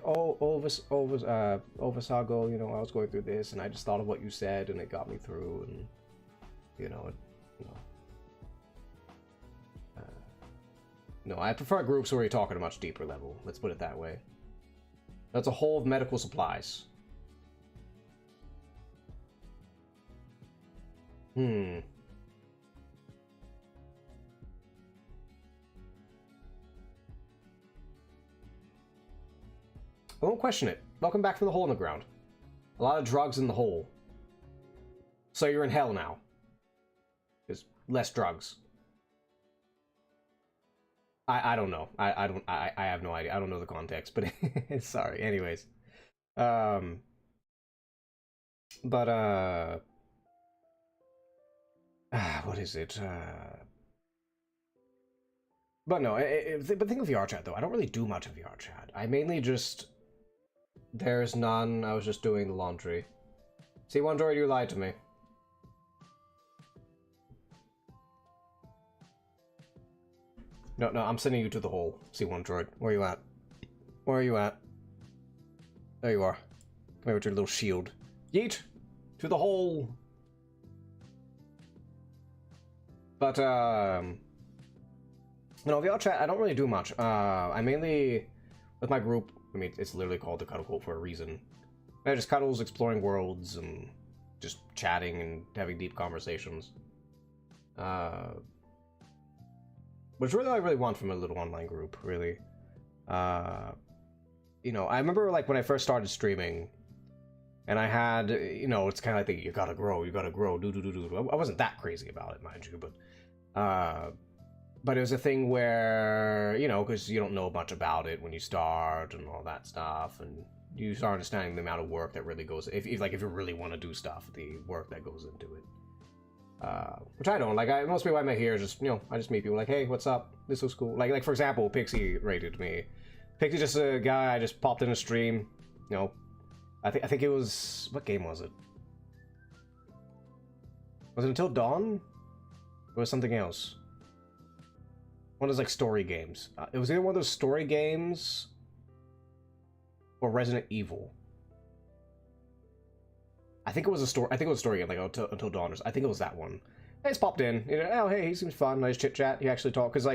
oh, Oversago, you know, I was going through this, and I just thought of what you said, and it got me through, and no, I prefer groups where you're talking a much deeper level. Let's put it that way. That's a hole of medical supplies. I won't question it. Welcome back from the hole in the ground. A lot of drugs in the hole. So you're in hell now. There's less drugs. I don't know. I have no idea. I don't know the context, but sorry. Anyways. But what is it? But no, but think of VR chat though. I don't really do much of VR chat. I mainly just, there's none. I was just doing the laundry. C1 droid, you lied to me. No, I'm sending you to the hole, C1 droid. Where are you at? Where are you at? There you are. Come here with your little shield. Yeet! To the hole! But, VR chat, I don't really do much. I mainly, with my group, I mean, it's literally called the Cuddle Cult for a reason. I just cuddles, exploring worlds, and just chatting and having deep conversations. Which really I really want from a little online group, really. I remember like when I first started streaming, and I had, it's kind of like you gotta grow, do. I wasn't that crazy about it, mind you, but it was a thing where, because you don't know much about it when you start and all that stuff, and you start understanding the amount of work that really goes, if you really want to do stuff, the work that goes into it. Which I don't, most people I met here just, I just meet people like, hey, what's up? This was cool. Like for example, Pixie rated me. Pixie's just a guy I just popped in a stream, I think it was, what game was it? Was it Until Dawn? Or was it something else? One of those story games. It was either one of those story games or Resident Evil. I think it was a story. I think it was a story game, Until Dawn. I think it was that one. I just popped in. Oh hey, he seems fun. Nice chit chat. He actually talked. Because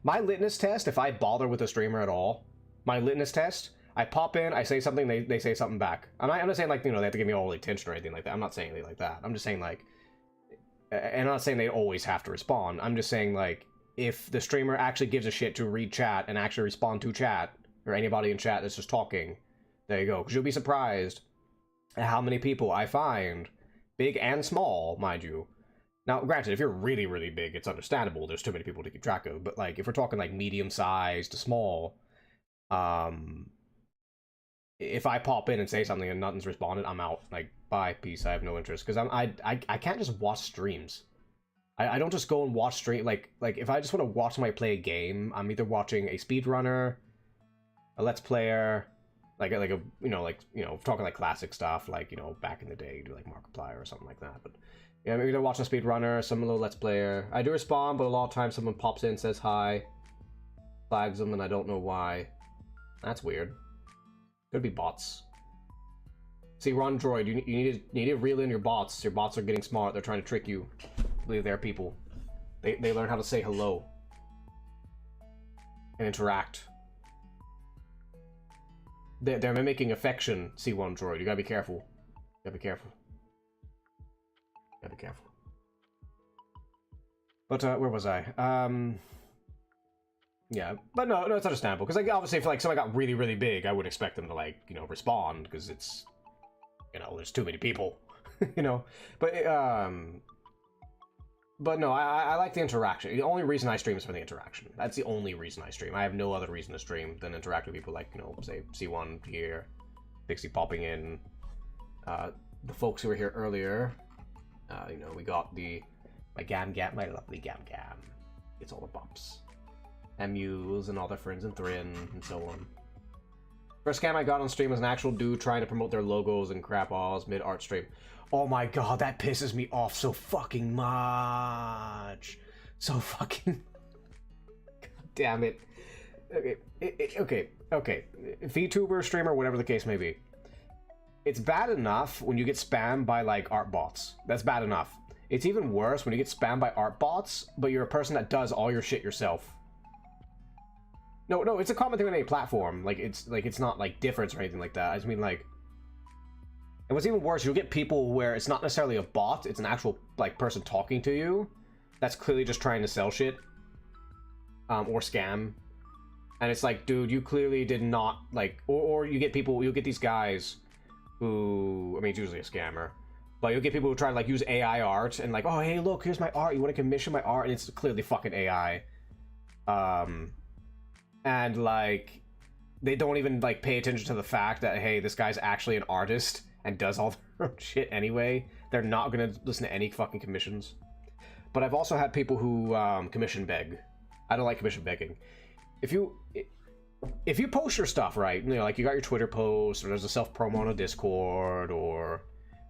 my litmus test, if I bother with a streamer at all, my litmus test, I pop in, I say something, they say something back. I'm not saying they have to give me all the attention or anything like that. I'm not saying anything like that. I'm just saying and I'm not saying they always have to respond. I'm just saying if the streamer actually gives a shit to read chat and actually respond to chat, or anybody in chat that's just talking, there you go. Because you'll be surprised at how many people I find big and small, mind you. Now, granted, if you're really, really big, it's understandable. There's too many people to keep track of. But like, if we're talking like medium size to small, if I pop in and say something and nothing's responded, I'm out. Like, bye, peace. I have no interest because I can't just watch streams. I don't just go and watch stream like if I just want to watch somebody play a game, I'm either watching a speedrunner, a let's player, talking like classic stuff, like back in the day, do like Markiplier or something like that. But yeah, I'm either watching a speedrunner, some little let's player. I do respond, but a lot of times someone pops in, says hi, flags them, and I don't know why. That's weird. Could be bots. See, Ron Droid, you need to reel in your bots. Your bots are getting smart. They're trying to trick you. I believe they're people. They learn how to say hello and interact. They're mimicking affection. C1 Droid, you gotta be careful. You gotta be careful. You gotta be careful. But where was I? Yeah, but no, it's understandable because like obviously if like someone got really really big, I would expect them to like respond because it's there's too many people, But no, I like the interaction. The only reason I stream is for the interaction. That's the only reason I stream. I have no other reason to stream than interact with people like, say, C1 here, Pixie popping in, the folks who were here earlier. We got my Gam, my lovely Gam. It's all the bops. MUs and all their friends and Thrin and so on. First scam I got on stream was an actual dude trying to promote their logos and crap alls mid-art stream. Oh my god, that pisses me off so fucking much. So fucking... God damn it. Okay. VTuber, streamer, whatever the case may be. It's bad enough when you get spammed by, like, art bots. That's bad enough. It's even worse when you get spammed by art bots, but you're a person that does all your shit yourself. No, it's a common thing on any platform. It's not, like, difference or anything like that. I just mean, like... And what's even worse, you'll get people where it's not necessarily a bot, it's an actual, like, person talking to you that's clearly just trying to sell shit. Or scam. And it's like, dude, you clearly did not, like... Or you get people, you'll get these guys who... I mean, it's usually a scammer. But you'll get people who try to, like, use AI art and, like, oh, hey, look, here's my art, you want to commission my art? And it's clearly fucking AI. And, like, they don't even, like, pay attention to the fact that, hey, this guy's actually an artist and does all their own shit anyway. They're not gonna listen to any fucking commissions. But I've also had people who commission beg. I don't like commission begging. If you post your stuff, right, like you got your Twitter post, or there's a self-promo on a Discord, or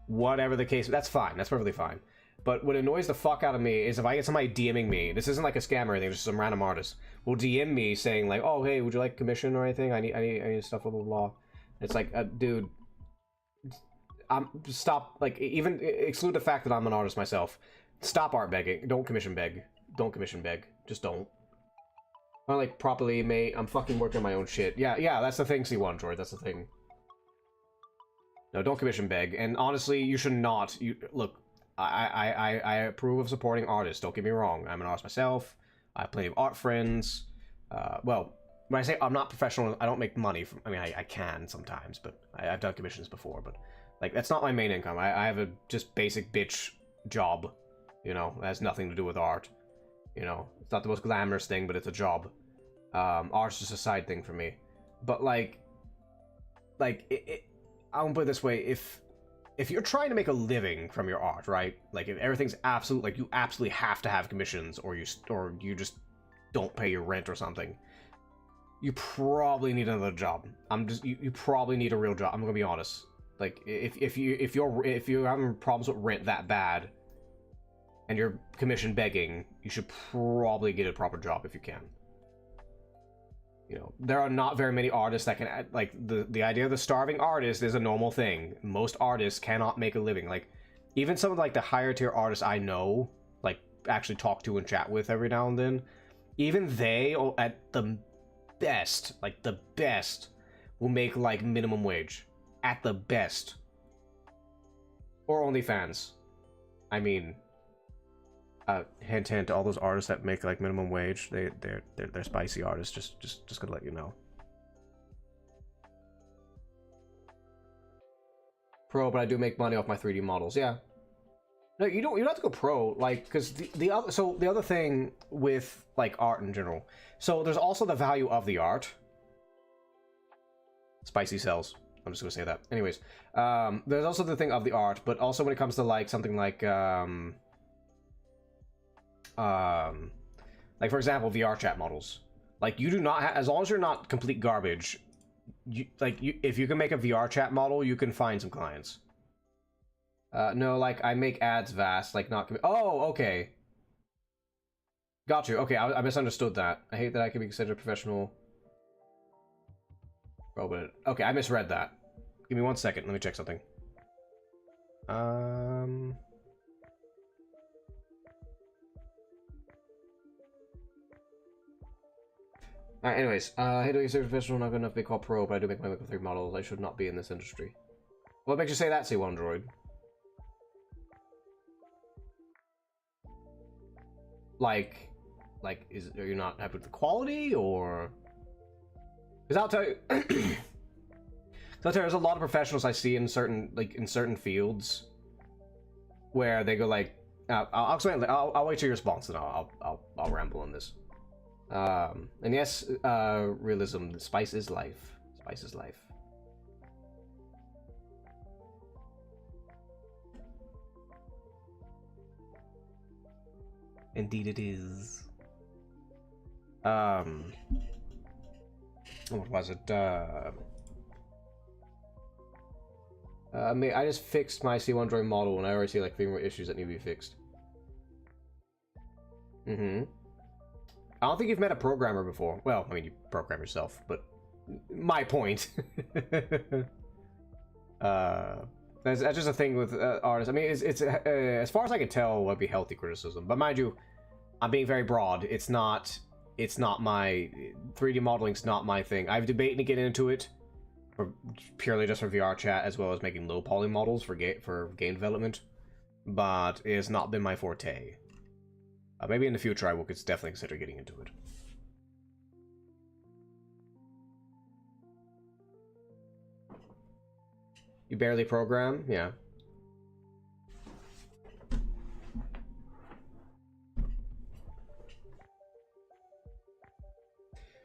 whatever the case, that's fine, that's perfectly fine. But what annoys the fuck out of me is if I get somebody DMing me, this isn't like a scam or anything, just some random artist will DM me saying like, oh, hey, would you like commission or anything? I need stuff, blah, blah, blah. It's like, dude, stop, like, even exclude the fact that I'm an artist myself. Stop art begging. Don't commission beg. Don't commission beg. Just don't. I'm like, properly, mate, I'm fucking working on my own shit. Yeah, that's the thing, C1 Droid, that's the thing. No, don't commission beg. And honestly, you should not. Look, I approve of supporting artists, don't get me wrong. I'm an artist myself. I have plenty of art friends. Well, when I say I'm not professional, I don't make money from, I mean, I can sometimes, but I've done commissions before, but like, that's not my main income. I have a just basic bitch job, it has nothing to do with art. It's not the most glamorous thing, but it's a job. Art's just a side thing for me. But I'll put it this way, if you're trying to make a living from your art, right? Like, if everything's absolute, like, you absolutely have to have commissions, or you just don't pay your rent or something, you probably need another job. You probably need a real job. I'm gonna be honest. Like, if you're having problems with rent that bad, and you're commission begging, you should probably get a proper job if you can. There are not very many artists that can, like, the idea of the starving artist is a normal thing. Most artists cannot make a living. Like, even some of, like, the higher tier artists I know, like, actually talk to and chat with every now and then, even they, at the best, like, the best, will make, like, minimum wage. At the best. Or OnlyFans. I mean, hint, all those artists that make, like, minimum wage, they're spicy artists, just gonna let you know. Pro, but I do make money off my 3D models. Yeah, No, you don't have to go pro, like, because the other thing with like art in general, so there's also the value of the art. Spicy cells. I'm just gonna say that. Anyways, there's also the thing of the art, but also when it comes to like something like for example, VR chat models. Like, you do not as long as you're not complete garbage, if you can make a VR chat model, you can find some clients. No, like, I make ads vast, like, not... Oh, okay. Got you. Okay, I misunderstood that. I hate that I can be considered a professional... robot. Okay, I misread that. Give me 1 second, let me check something. Alright, anyways, I hate to be considered professional, not good enough to be called pro, but I do make my Wicca 3 models. I should not be in this industry. What makes you say that, C1 Droid? Like, are you not happy with the quality, or? Because I'll tell you, there's a lot of professionals I see in certain fields where they go like, I'll explain. I'll wait till your response, and I'll ramble on this. And yes, realism. Spice is life. Spice is life. Indeed it is. What was it? I just fixed my C1 Droid model and I already see like 3 more issues that need to be fixed. I don't think you've met a programmer before. Well, I mean, you program yourself, but my point. That's just a thing with artists. I mean, it's as far as I can tell, would be healthy criticism. But mind you, I'm being very broad. It's not my 3D modeling's not my thing. I've debated to get into it purely just for VR chat, as well as making low poly models for game development. But it has not been my forte. Maybe in the future I will definitely consider getting into it. You barely program? Yeah.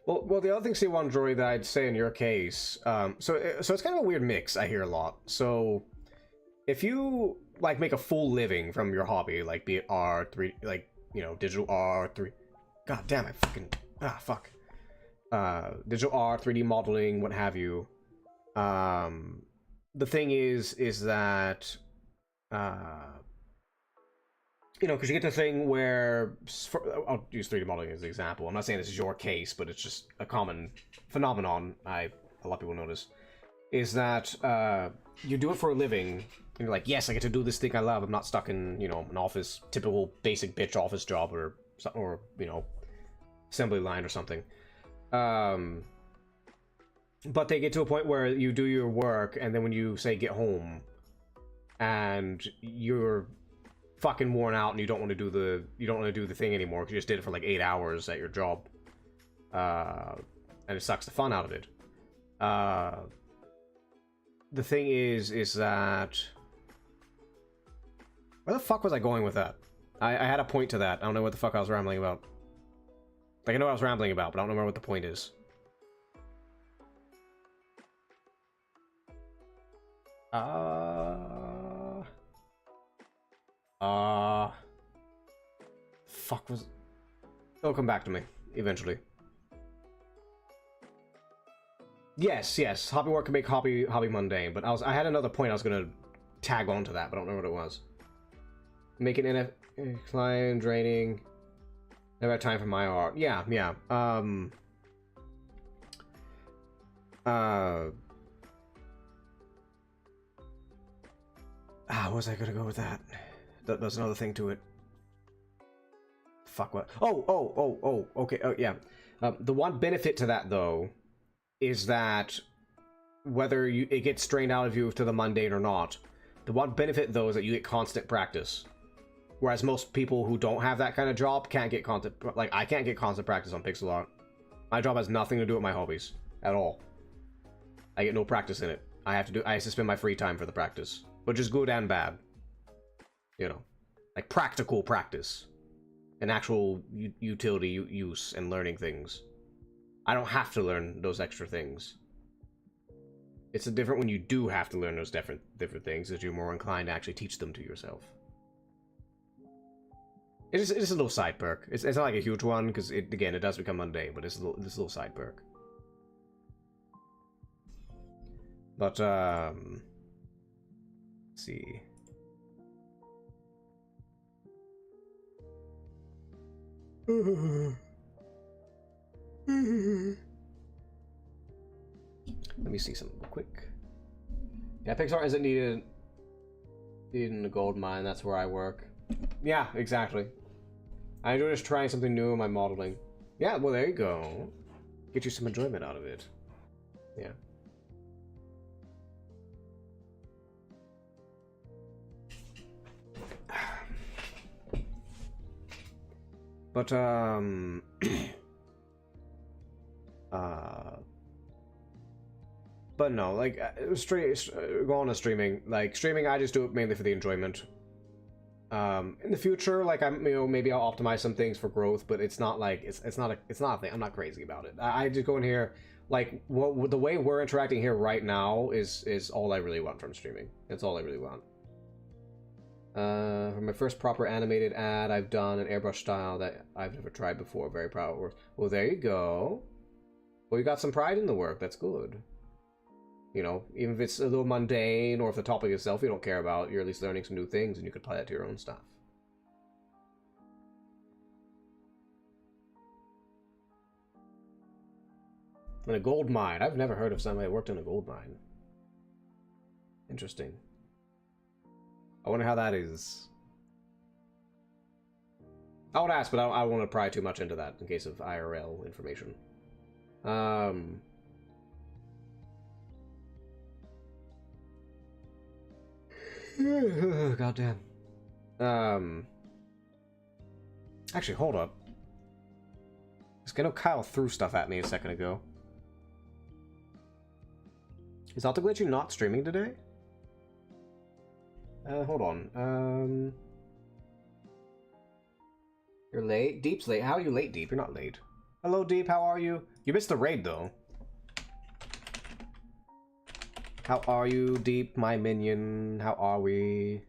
Well, the other thing, C1 Droid, that I'd say in your case, so it's kind of a weird mix I hear a lot. So, if you, like, make a full living from your hobby, like, be it art, digital art, God damn it, fuck. Digital art, 3D modeling, what have you, the thing is that, because you get the thing where, I'll use 3D modeling as an example. I'm not saying this is your case, but it's just a common phenomenon a lot of people notice, is that you do it for a living, and you're like, yes, I get to do this thing I love. I'm not stuck in, an office, typical basic bitch office job or assembly line or something. But they get to a point where you do your work, and then when you say get home, and you're fucking worn out, and you don't want to do the thing anymore because you just did it for like 8 hours at your job, and it sucks the fun out of it. The thing is that, where the fuck was I going with that? I had a point to that. I don't know what the fuck I was rambling about. Like, I know what I was rambling about, but I don't remember what the point is. Fuck was... It'll come back to me, eventually. Yes, hobby work can make hobby mundane, but I had another point I was gonna tag on to that, but I don't remember what it was. Make an client draining. Never have time for my art. Yeah. Was I gonna go with that? There's another thing to it. Fuck, what? Oh, okay, yeah. The one benefit to that, though, is that whether it gets strained out of you to the mundane or not, the one benefit, though, is that you get constant practice. Whereas most people who don't have that kind of job can't get constant... Like, I can't get constant practice on pixel art. My job has nothing to do with my hobbies. At all. I get no practice in it. I have to spend my free time for the practice. Which is good and bad. Like practical practice. And actual utility use and learning things. I don't have to learn those extra things. It's different when you do have to learn those different things, that you're more inclined to actually teach them to yourself. It's a little side perk. It's not like a huge one, because it does become mundane, but it's a little side perk. But, let's see. Let me see something real quick. Yeah, pixelart isn't needed in the gold mine. That's where I work. Yeah, exactly. I enjoy just trying something new in my modeling. Yeah, well, there you go. Get you some enjoyment out of it. Yeah. But, but no, like, going to streaming, like, streaming, I just do it mainly for the enjoyment. In the future, like, maybe I'll optimize some things for growth, but it's not like, it's not a thing. I'm not crazy about it. I just go in here, like, the way we're interacting here right now is all I really want from streaming. That's all I really want. For my first proper animated ad, I've done an airbrush style that I've never tried before. Very proud of it. Well, there you go. Well, you got some pride in the work. That's good. You know, even if it's a little mundane, or if the topic itself you don't care about, you're at least learning some new things, and you could apply that to your own stuff. In a gold mine. I've never heard of somebody that worked in a gold mine. Interesting. I wonder how that is. I would ask, but I don't want to pry too much into that in case of IRL information. Goddamn. Actually, hold up. I know Kyle threw stuff at me a second ago. Is Autoglitch not streaming today? Hold on. You're late? Deep's late. How are you late, Deep? You're not late. Hello, Deep. How are you? You missed the raid, though. How are you, Deep, my minion? How are we?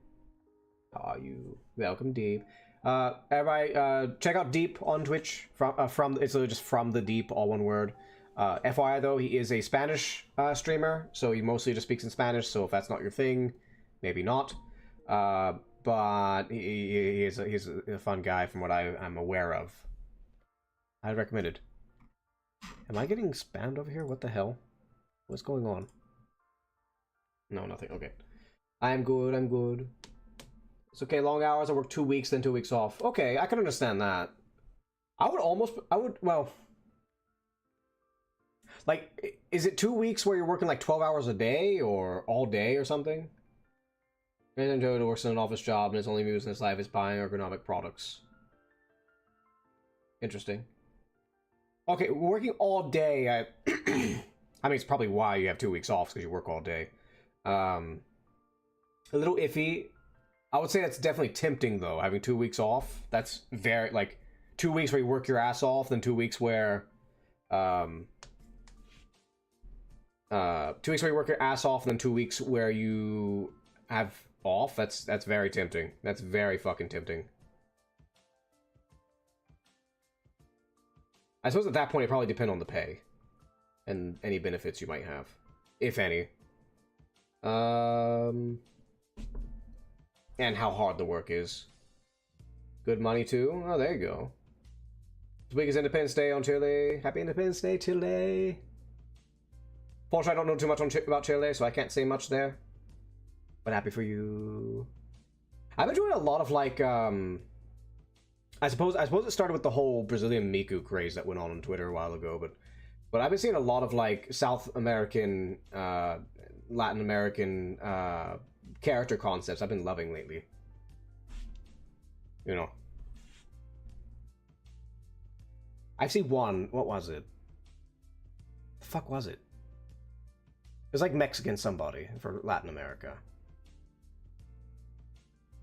How are you? Welcome, Deep. Everybody, check out Deep on Twitch. It's literally just from the Deep, all one word. FYI, though, he is a Spanish streamer, so he mostly just speaks in Spanish, so if that's not your thing, maybe not. But he's a fun guy from what I'm aware of. I'd recommend it. Am I getting spammed over here? What the hell? What's going on? No, nothing. Okay. I'm good, I'm good. It's okay, long hours. I work 2 weeks, then 2 weeks off. Okay, I can understand that. Well... Like, is it 2 weeks where you're working like 12 hours a day, or all day, or something? And Joe works in an office job, and his only muse in his life is buying ergonomic products. Interesting. Okay, working all day, I mean, it's probably why you have 2 weeks off, because you work all day. A little iffy. I would say that's definitely tempting, though, having 2 weeks off. That's very, like, 2 weeks where you work your ass off, then 2 weeks where, 2 weeks where you work your ass off, and then 2 weeks where you have off. That's very tempting. That's very fucking tempting. I suppose at that point it probably depends on the pay and any benefits you might have, if any. And how hard the work is. Good money too. Oh, there you go. This week is Independence Day on Chile. Happy Independence Day, Chile. Fortunately, I don't know too much about Chile, so I can't say much there. But happy for you. I've been doing a lot of, like, I suppose it started with the whole Brazilian Miku craze that went on Twitter a while ago, but I've been seeing a lot of, like, South American, Latin American, character concepts I've been loving lately. You know. I've seen one, what was it? The fuck was it? It was like Mexican somebody for Latin America.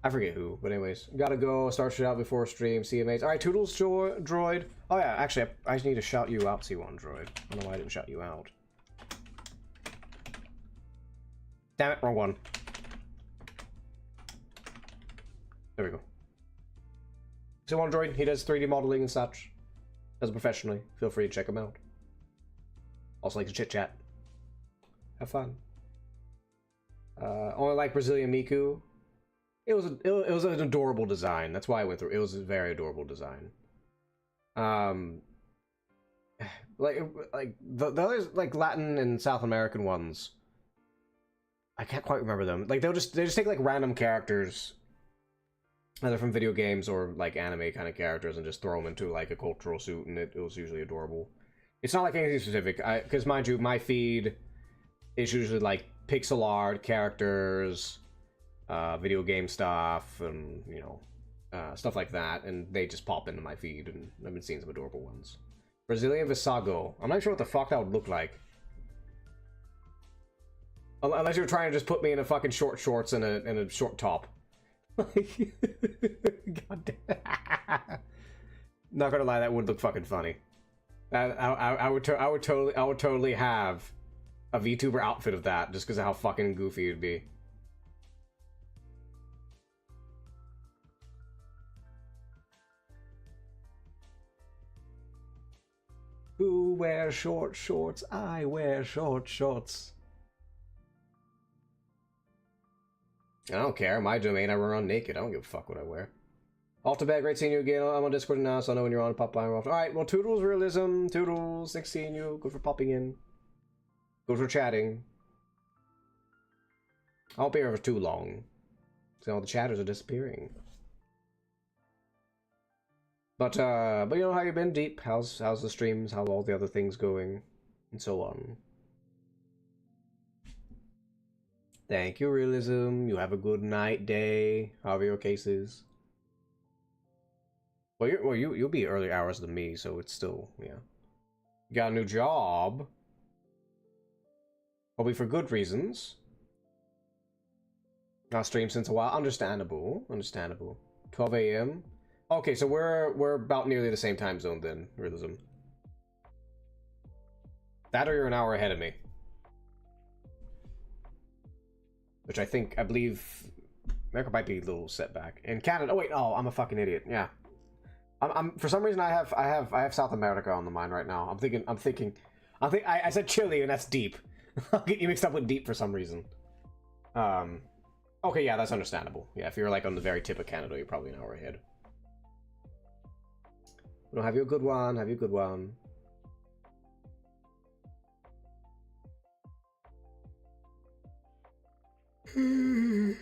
I forget who, but anyways, gotta go. Start shit out before stream. CMAs. All right, Toodles droid. Oh yeah, actually, I just need to shout you out. C1 droid. I don't know why I didn't shout you out. Damn it, wrong one. There we go. C1 droid. He does 3D modeling and such. Does it professionally. Feel free to check him out. Also likes to chit chat. Have fun. Only like Brazilian Miku. It was an adorable design. That's why I went through. It was a very adorable design. Like the others, like Latin and South American ones. I can't quite remember them. Like they just take like random characters, either from video games or like anime kind of characters, and just throw them into like a cultural suit, and it was usually adorable. It's not like anything specific. Because mind you, my feed is usually like pixel art characters. Video game stuff, and you know, stuff like that, and they just pop into my feed, and I've been seeing some adorable ones. Brazilian Visago. I'm not sure what the fuck that would look like. Unless you're trying to just put me in a fucking short shorts and a short top. God damn. Not gonna lie, that would look fucking funny. I would totally have a VTuber outfit of that just because of how fucking goofy it'd be. Who wears short shorts? I wear short shorts. I don't care. My domain, I run around naked. I don't give a fuck what I wear. Altabag, great seeing you again. I'm on Discord now, so I know when you're on. Pop by. Alright, well, Toodles Realism. Toodles, thanks seeing you. Good for popping in. Good for chatting. I won't be here for too long. So all the chatters are disappearing. But you know how you been, Deep? How's the streams? How all the other things going? And so on. Thank you, Realism. You have a good night, day, however your case is. Well, you'll be early hours than me, so it's still, yeah. You got a new job. Probably for good reasons. Not streamed since a while. Understandable. 12 a.m. Okay, so we're about nearly the same time zone then, Realism. That or you're an hour ahead of me. Which I believe America might be a little setback. In Canada, oh wait, I'm a fucking idiot. Yeah. I'm for some reason I have South America on the mind right now. I said Chile and that's deep. I'll get you mixed up with deep for some reason. Okay, yeah, that's understandable. Yeah, if you're like on the very tip of Canada, you're probably an hour ahead. Well, have you a good one. You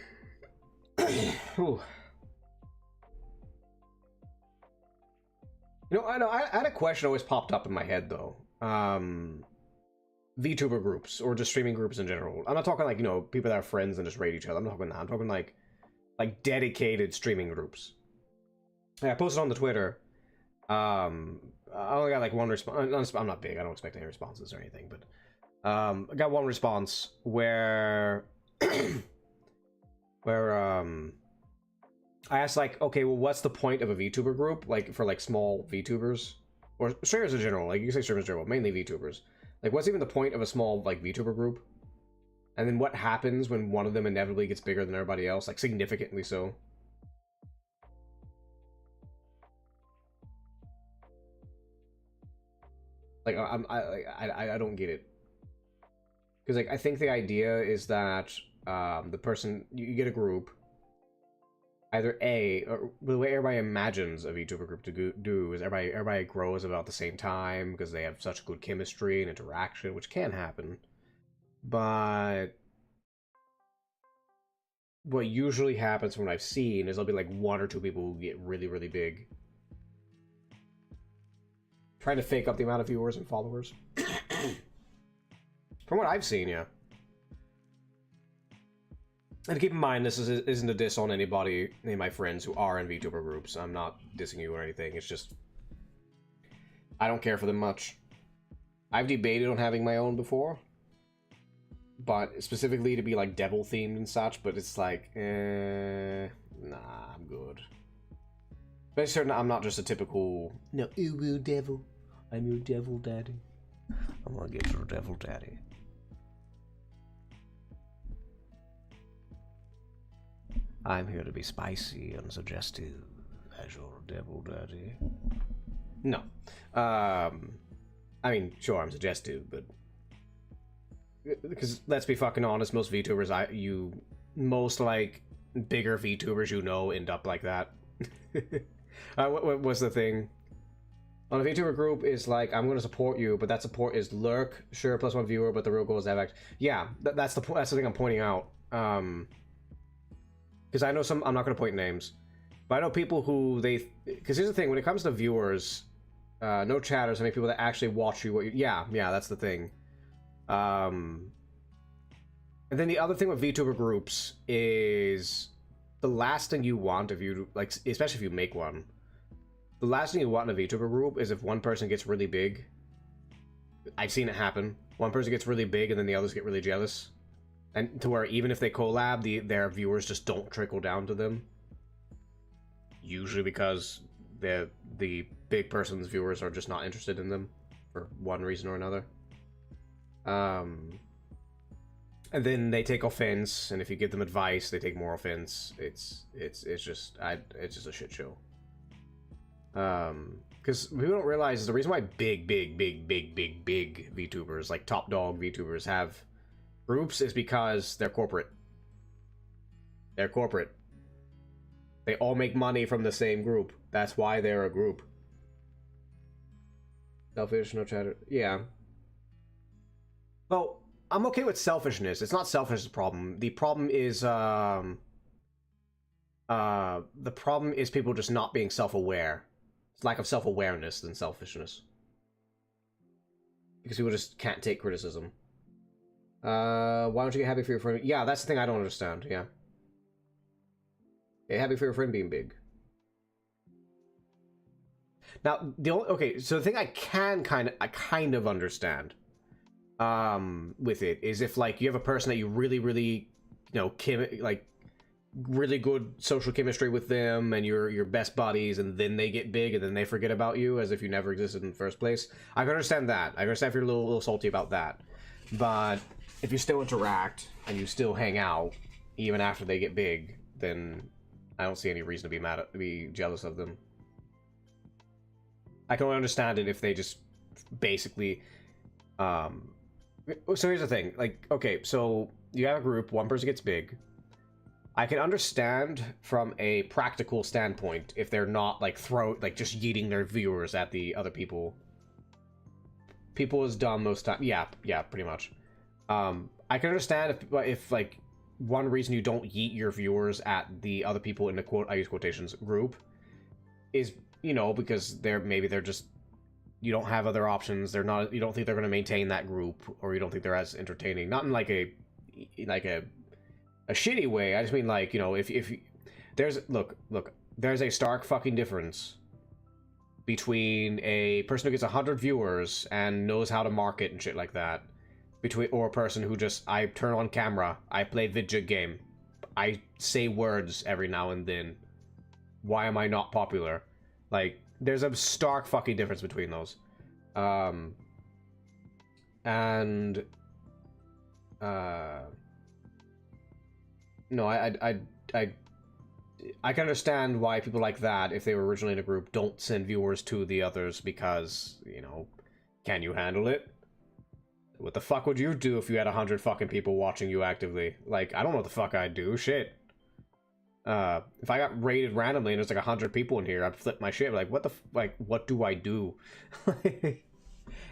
know, I had a question always popped up in my head though. VTuber groups or just streaming groups in general. I'm not talking like, you know, people that are friends and just raid each other. I'm not talking that. I'm talking like dedicated streaming groups. Yeah, I posted on the Twitter. I only got like one response. I'm not big. I don't expect any responses or anything, but I got one response where I asked like, okay, well, what's the point of a VTuber group? Like for like small VTubers or streamers in general. Like you can say streamers in general, mainly VTubers. Like what's even the point of a small like VTuber group? And then what happens when one of them inevitably gets bigger than everybody else, like significantly so? Like I don't get it. Because like I think the idea is that the person you get a group. Either or the way everybody imagines a VTuber group to do is everybody grows about the same time because they have such good chemistry and interaction, which can happen. But what usually happens from what I've seen is there'll be like one or two people who get really, really big. Trying to fake up the amount of viewers and followers. From what I've seen, yeah. And keep in mind, this isn't a diss on any of my friends who are in VTuber groups. I'm not dissing you or anything. It's just I don't care for them much. I've debated on having my own before, but specifically to be like devil themed and such. But it's like, nah, I'm good. But certain I'm not just a typical no ooh devil. I'm your devil daddy. I'm gonna get your devil daddy. I'm here to be spicy and suggestive as your devil daddy. No. I mean, sure, I'm suggestive, but because let's be fucking honest, most VTubers most like bigger VTubers end up like that. What was the thing? On a VTuber group is like, I'm going to support you, but that support is lurk, sure, +1 viewer, but the real goal is that act. Yeah, that's the thing I'm pointing out. Because I know I'm not going to point names, but I know people who because here's the thing, when it comes to viewers, no chatters, I mean people that actually watch you, yeah, that's the thing. And then the other thing with VTuber groups is the last thing you want if you, like, especially if you make one, the last thing you want in a VTuber group is if one person gets really big. I've seen it happen. One person gets really big and then the others get really jealous. And to where even if they collab, their viewers just don't trickle down to them. Usually because the big person's viewers are just not interested in them for one reason or another. And then they take offense, and if you give them advice, they take more offense. It's just a shit show. Because people don't realize the reason why big VTubers, like top dog VTubers, have groups is because they're corporate. They're corporate. They all make money from the same group. That's why they're a group. Selfish, no chatter. Yeah. Well, I'm okay with selfishness. It's not selfishness the problem. The problem is people just not being self-aware. It's lack of self-awareness than selfishness. Because people just can't take criticism. Why don't you get happy for your friend? Yeah, that's the thing I don't understand. Yeah. Get happy for your friend being big. Now, so the thing I kind of understand with it is if, like, you have a person that you really, really, really good social chemistry with them and you're best buddies, and then they get big and then they forget about you as if you never existed in the first place. I can understand that. I understand if you're a little salty about that. But if you still interact and you still hang out even after they get big, then I don't see any reason to be jealous of them. I can only understand it if they just basically so here's the thing, like, okay, so you have a group, one person gets big. I can understand from a practical standpoint if they're not like just yeeting their viewers at the other people. People is dumb most time. Yeah, pretty much. I can understand if like one reason you don't yeet your viewers at the other people in the I use quotations group is, because they're just, you don't have other options. You don't think they're going to maintain that group, or you don't think they're as entertaining. Not in like a shitty way. I just mean, like, if there's there's a stark fucking difference between a person who gets 100 viewers and knows how to market and shit like that, or a person who just, I turn on camera, I play video game, I say words every now and then. Why am I not popular? Like, there's a stark fucking difference between those. No, I can understand why people like that, if they were originally in a group, don't send viewers to the others because, can you handle it? What the fuck would you do if you had 100 fucking people watching you actively? Like, I don't know what the fuck I'd do. Shit. If I got raided randomly and there's like 100 people in here, I'd flip my shit. Like, what do I do?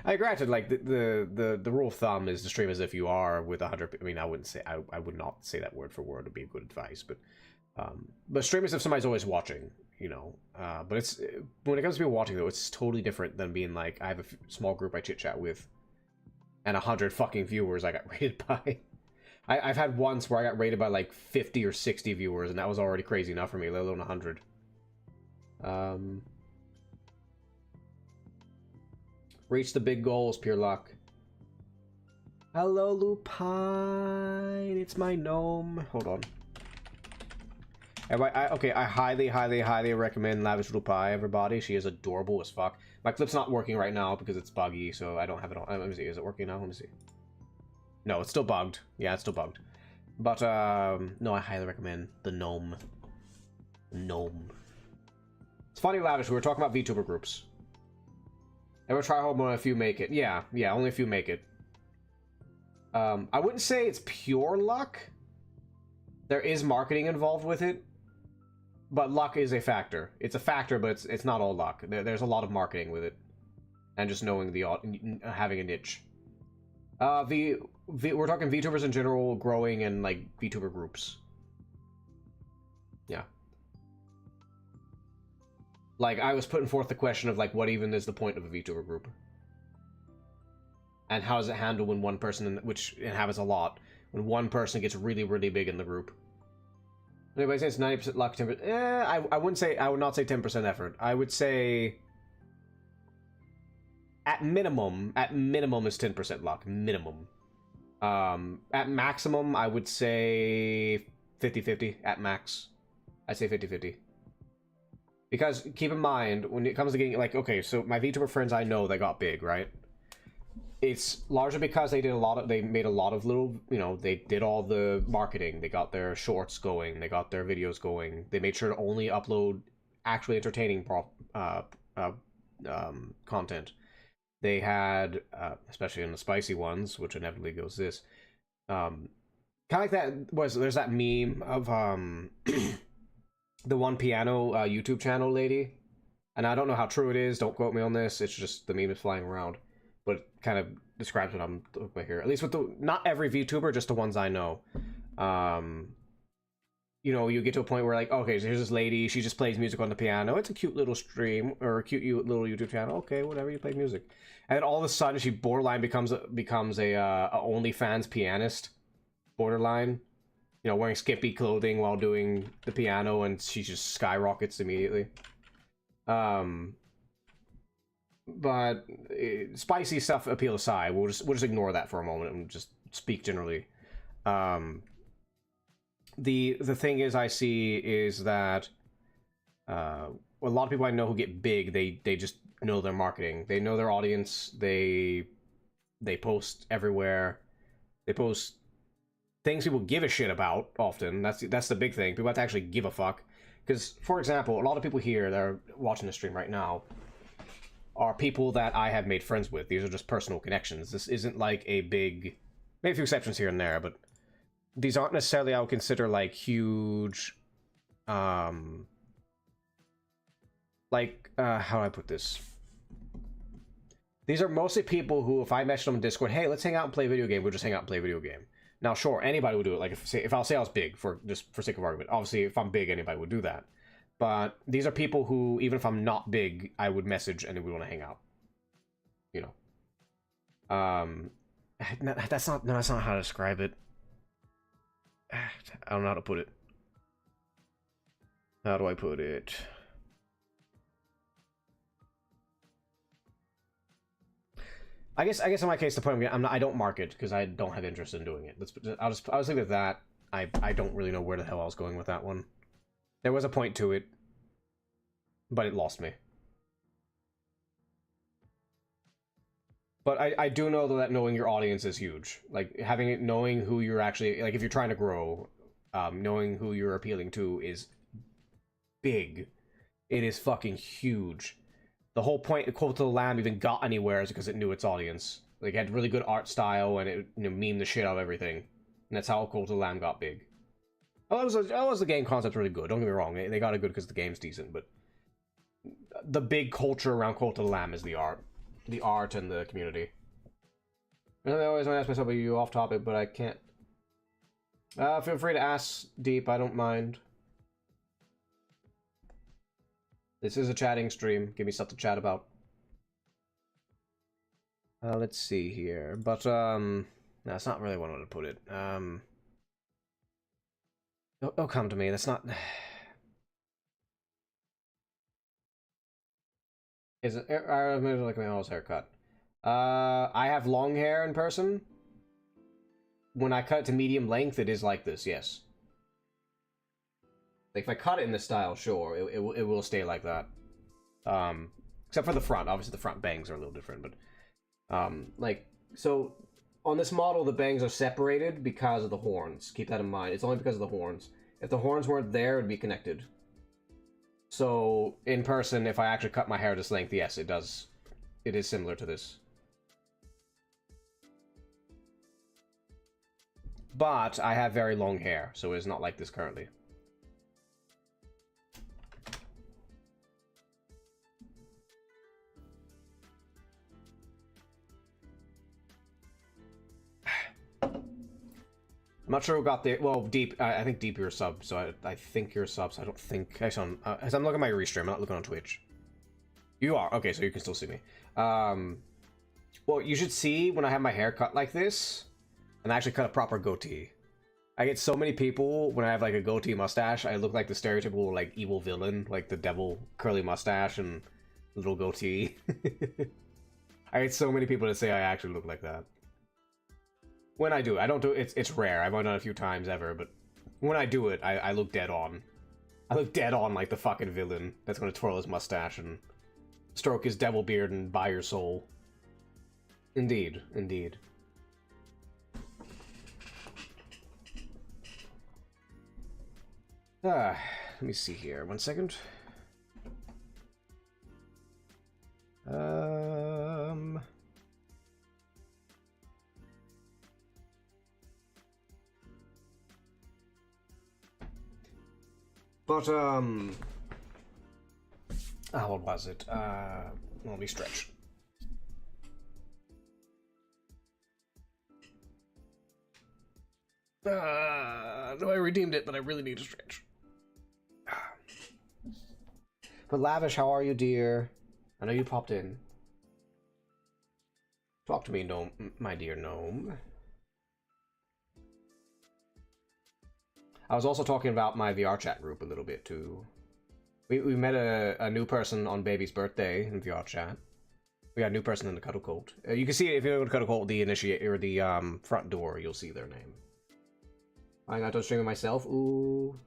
I granted, like, the rule of thumb is to stream as if you are with 100. I mean, I would not say that word for word to be good advice, but stream as if somebody's always watching, but it's, when it comes to people watching though, it's totally different than being like, I have a small group I chit chat with and 100 fucking viewers I got rated by. I've had once where I got rated by like 50 or 60 viewers, and that was already crazy enough for me, let alone 100. Reach the big goals, pure luck. Hello, Lupine. It's my gnome. Hold on. Okay, I highly recommend Lavish Little Pie, everybody. She is adorable as fuck. My clip's not working right now because it's buggy, so I don't have it on. Let me see, is it working now? Let me see. No, it's still bugged. Yeah, it's still bugged. But, no, I highly recommend the Gnome. Gnome. It's funny, Lavish, we were talking about VTuber groups. Ever try hard mode, a few make it. Yeah, only a few make it. I wouldn't say it's pure luck. There is marketing involved with it. But luck is a factor. It's a factor, but it's not all luck. There's a lot of marketing with it. And just knowing having a niche. We're talking VTubers in general, growing, and, like, VTuber groups. Yeah. Like, I was putting forth the question of, like, what even is the point of a VTuber group? And how does it handle when one person, which it happens a lot, when one person gets really, really big in the group? Anybody say it's 90% luck, 10%? I would not say 10% effort. I would say at minimum is 10% luck. Minimum. At maximum, I would say 50-50 at max. I'd say 50-50. Because keep in mind, when it comes to getting, like, okay, so my VTuber friends I know that got big, right? It's largely because they made a lot of little, you know, they did all the marketing, they got their shorts going, they got their videos going, they made sure to only upload actually entertaining content. They had, especially in the spicy ones, which inevitably goes this, kind of like that, there's that meme of, the one piano YouTube channel lady, and I don't know how true it is, don't quote me on this, it's just the meme is flying around. But it kind of describes what I'm talking about here. At least with not every VTuber, just the ones I know. You know, you get to a point where, like, okay, so here's this lady, she just plays music on the piano. It's a cute little stream, or a cute little YouTube channel. Okay, whatever, you play music. And then all of a sudden, she borderline becomes a OnlyFans pianist. Borderline. You know, wearing skimpy clothing while doing the piano, and she just skyrockets immediately. But spicy stuff appeal aside, we'll just ignore that for a moment and just speak generally. The thing is, I see is that a lot of people I know who get big, they just know their marketing, they know their audience, they post everywhere, they post things people give a shit about often. That's the big thing. People have to actually give a fuck. Because, for example, a lot of people here that are watching the stream right now are people that I have made friends with. These are just personal connections. This isn't like a big... Maybe a few exceptions here and there, but these aren't necessarily, I would consider, like, huge... how do I put this? These are mostly people who, if I message them on Discord, hey, let's hang out and play a video game, we'll just hang out and play a video game. Now, sure, anybody would do it. Like, if I'll say I was big, for sake of argument. Obviously, if I'm big, anybody would do that. But these are people who, even if I'm not big, I would message and we want to hang out. You know. That's not how to describe it. I don't know how to put it. How do I put it? I guess in my case, the point I don't market because I don't have interest in doing it. I'll just leave it at that. I don't really know where the hell I was going with that one. There was a point to it, but it lost me. But I do know, though, that knowing your audience is huge. Like, knowing who you're actually... Like, if you're trying to grow, knowing who you're appealing to is big. It is fucking huge. The whole point of Cult of the Lamb even got anywhere is because it knew its audience. Like, it had really good art style, and it, you know, memed the shit out of everything. And that's how Cult of the Lamb got big. Oh, the game concept's really good. Don't get me wrong. They got it good because the game's decent, but the big culture around Cult of the Lamb is the art. The art and the community. I always want to ask myself, are you off topic, but I can't. Feel free to ask deep, I don't mind. This is a chatting stream. Give me stuff to chat about. Let's see here. But, no, that's not really one way to put it. Don't come to me. That's not... Is it... I like my mom's haircut. I have long hair in person. When I cut it to medium length, it is like this, yes. Like, if I cut it in this style, sure, it will stay like that. Except for the front. Obviously, the front bangs are a little different, but... like, so... On this model, the bangs are separated because of the horns. Keep that in mind. It's only because of the horns. If the horns weren't there, it'd be connected. So, in person, if I actually cut my hair this length, yes, it does. It is similar to this. But I have very long hair, so it's not like this currently. I'm not sure who got the... Well, Deep... I think Deep, you're a sub, so I think you're a sub, so I don't think... Actually, as I'm looking at my restream, I'm not looking on Twitch. You are? Okay, so you can still see me. Well, you should see when I have my hair cut like this, and I actually cut a proper goatee. I get so many people, when I have, like, a goatee mustache, I look like the stereotypical, like, evil villain, like the devil curly mustache and little goatee. I get so many people to say I actually look like that. When I do, I don't do it. It's rare. I've only done it a few times ever, but when I do it, I look dead on. I look dead on like the fucking villain that's gonna twirl his mustache and stroke his devil beard and buy your soul. Indeed, indeed. Let me see here. 1 second. But, what was it? Let me stretch. No, I redeemed it, but I really need to stretch. But Lavish, how are you, dear? I know you popped in. Talk to me, gnome, my dear gnome. I was also talking about my VR chat group a little bit too. We met a new person on Baby's birthday in VR chat. We got a new person in the Cuddle Cult. You can see if you go to Cuddle Cult, the initiate or the front door, you'll see their name. I got to stream it myself. Ooh.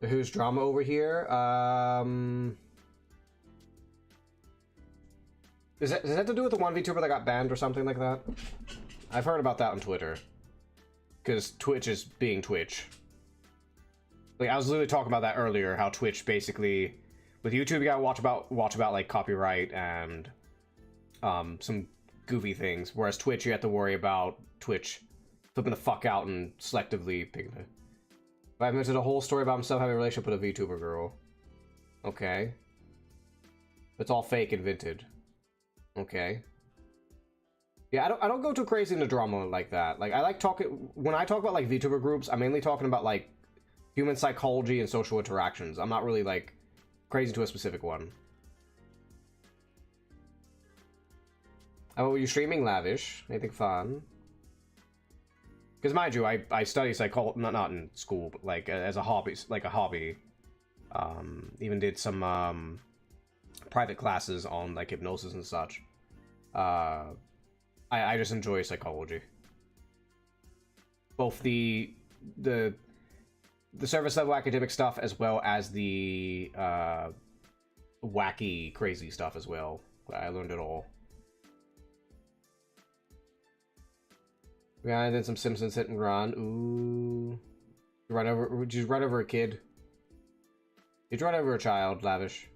Who's drama over here? Does that have to do with the one VTuber that got banned or something like that? I've heard about that on Twitter. Because Twitch is being Twitch. Like, I was literally talking about that earlier, how Twitch basically... With YouTube, you gotta watch about like, copyright and some goofy things. Whereas Twitch, you have to worry about Twitch flipping the fuck out and selectively picking it. I invented a whole story about himself having a relationship with a VTuber girl. Okay. It's all fake invented. Okay. Yeah, I don't go too crazy into drama like that. Like, I like talking... When I talk about, like, VTuber groups, I'm mainly talking about, like, human psychology and social interactions. I'm not really, like, crazy to a specific one. Oh, were you streaming, Lavish? Anything fun? Because, mind you, I study psychology... Not in school, but, like, as a hobby. Like, a hobby. Even did some, private classes on, like, hypnosis and such. I just enjoy psychology. Both the service level academic stuff as well as the wacky, crazy stuff as well. I learned it all. Yeah, and then some Simpsons hit and run. Ooh. Did you run over a kid? Did you run over a child, Lavish?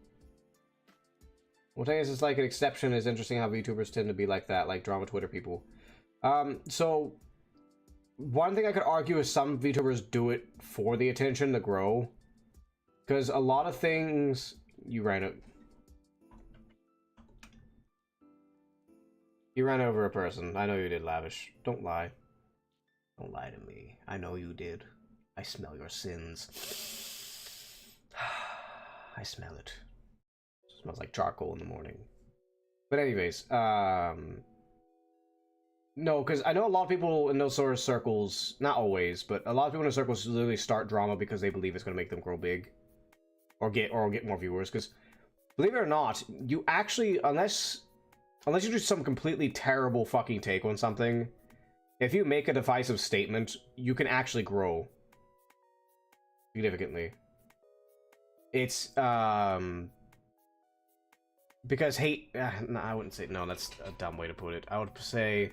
Well, I guess it's like an exception. It's interesting how VTubers tend to be like that, like drama Twitter people. So one thing I could argue is some VTubers do it for the attention to grow. Because a lot of things... You ran over a person. I know you did, Lavish. Don't lie. Don't lie to me. I know you did. I smell your sins. I smell it. Smells like charcoal in the morning. But anyways, no, because I know a lot of people in those sort of circles, not always, but a lot of people in those circles literally start drama because they believe it's going to make them grow big. Or get more viewers, because believe it or not, you actually, unless you do some completely terrible fucking take on something, if you make a divisive statement, you can actually grow significantly. It's because hate. No, I wouldn't say. No, that's a dumb way to put it. I would say,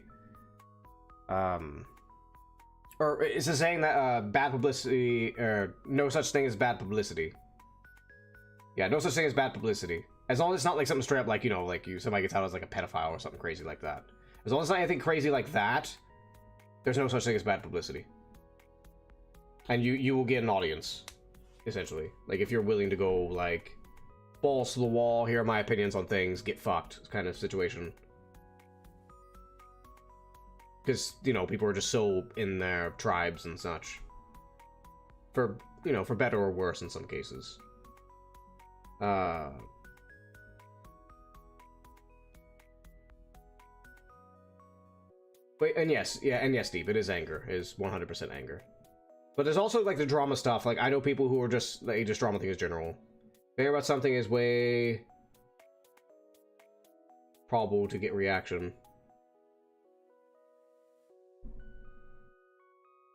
or is it saying that bad publicity, or no such thing as bad publicity? Yeah, no such thing as bad publicity. As long as it's not like something straight up, like, you know, like somebody gets out as like a pedophile or something crazy like that. As long as it's not anything crazy like that, there's no such thing as bad publicity. And you will get an audience, essentially. Like, if you're willing to go, like, balls to the wall, here are my opinions on things, get fucked kind of situation. Because, you know, people are just so in their tribes and such. For, you know, for better or worse in some cases. Wait, and yes, Steve, it is anger. It is 100% anger. But there's also, like, the drama stuff. Like, I know people who are just, they just drama things general. Thinking about something is way probable to get reaction.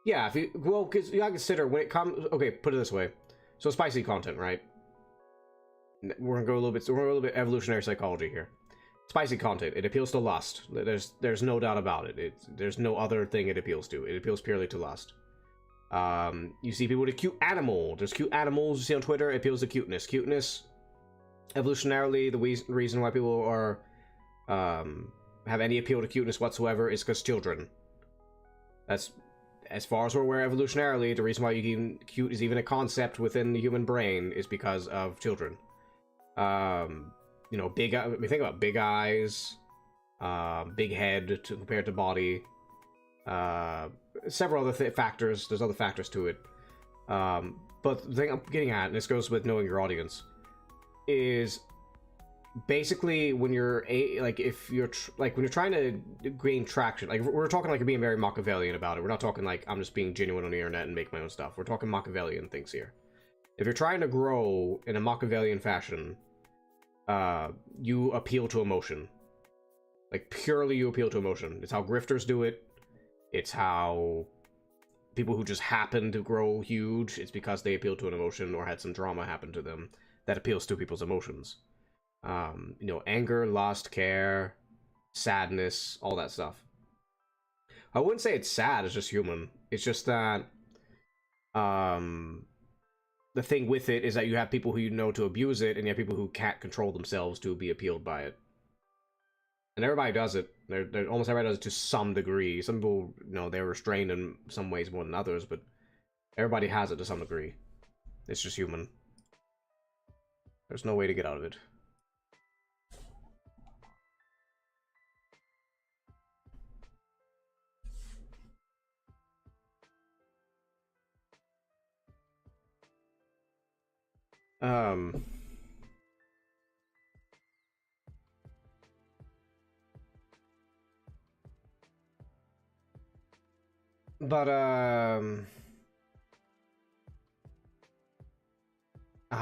Yeah, if you, well, because you gotta consider when it comes, okay, put it this way. So spicy content, right? We're gonna go a little bit evolutionary psychology here. Spicy content, it appeals to lust. There's no doubt about it. There's no other thing it appeals to. It appeals purely to lust. You see people with a cute animal. There's cute animals you see on Twitter. It appeals to cuteness. Cuteness, evolutionarily, the reason why people are have any appeal to cuteness whatsoever is because children. That's, as far as we're aware, evolutionarily, the reason why cute is even a concept within the human brain is because of children. You know, we think about big eyes, big head compared to body, several other factors. There's other factors to it. But the thing I'm getting at, and this goes with knowing your audience, is basically when you're if you're when you're trying to gain traction, like we're talking like you're being very Machiavellian about it. We're not talking like I'm just being genuine on the internet and make my own stuff. We're talking Machiavellian things here. If you're trying to grow in a Machiavellian fashion, you appeal to emotion. Like, purely you appeal to emotion. It's how grifters do it. It's how people who just happen to grow huge, it's because they appeal to an emotion or had some drama happen to them that appeals to people's emotions. You know, anger, lust, care, sadness, all that stuff. I wouldn't say it's sad, it's just human. It's just that, the thing with it is that you have people who you know to abuse it, and you have people who can't control themselves to be appealed by it. And everybody does it. Almost everybody does it to some degree. Some people, you know, they're restrained in some ways more than others, but everybody has it to some degree. It's just human. There's no way to get out of it.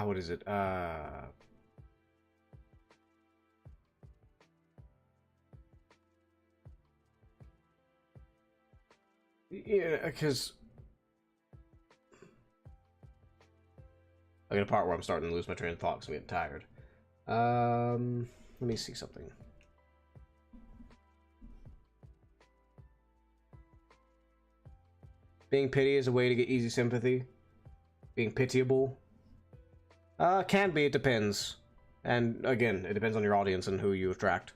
What is it? Yeah, because I get a part where I'm starting to lose my train of thought because I'm getting tired. Let me see something. Being pity is a way to get easy sympathy. Being pitiable. Can be, it depends. And again, it depends on your audience and who you attract.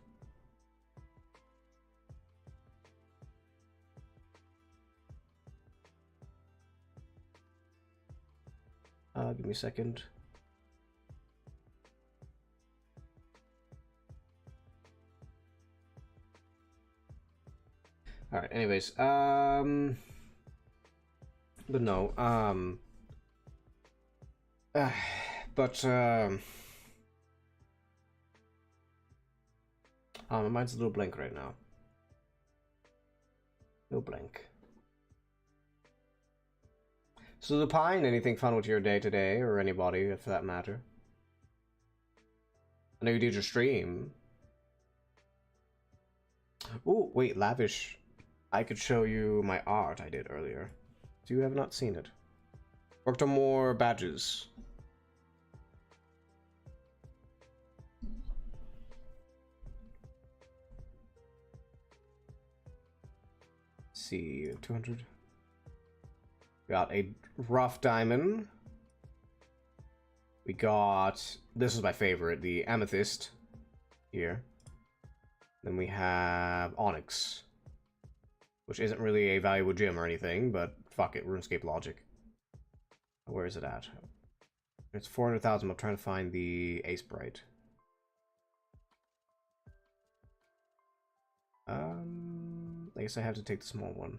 Give me a second. Alright, anyways, but no, my mind's a little blank right now. No blank. So Lupine, anything fun with your day today, or anybody for that matter? I know you did your stream. Ooh, wait, Lavish. I could show you my art I did earlier. So you have not seen it. Worked on more badges. see, 200. Got a rough diamond. We got, this is my favorite, the amethyst here. Then we have onyx, which isn't really a valuable gem or anything, but fuck it, RuneScape logic. Where is it at? It's 400,000. I'm trying to find the ace bright. I guess I have to take the small one. And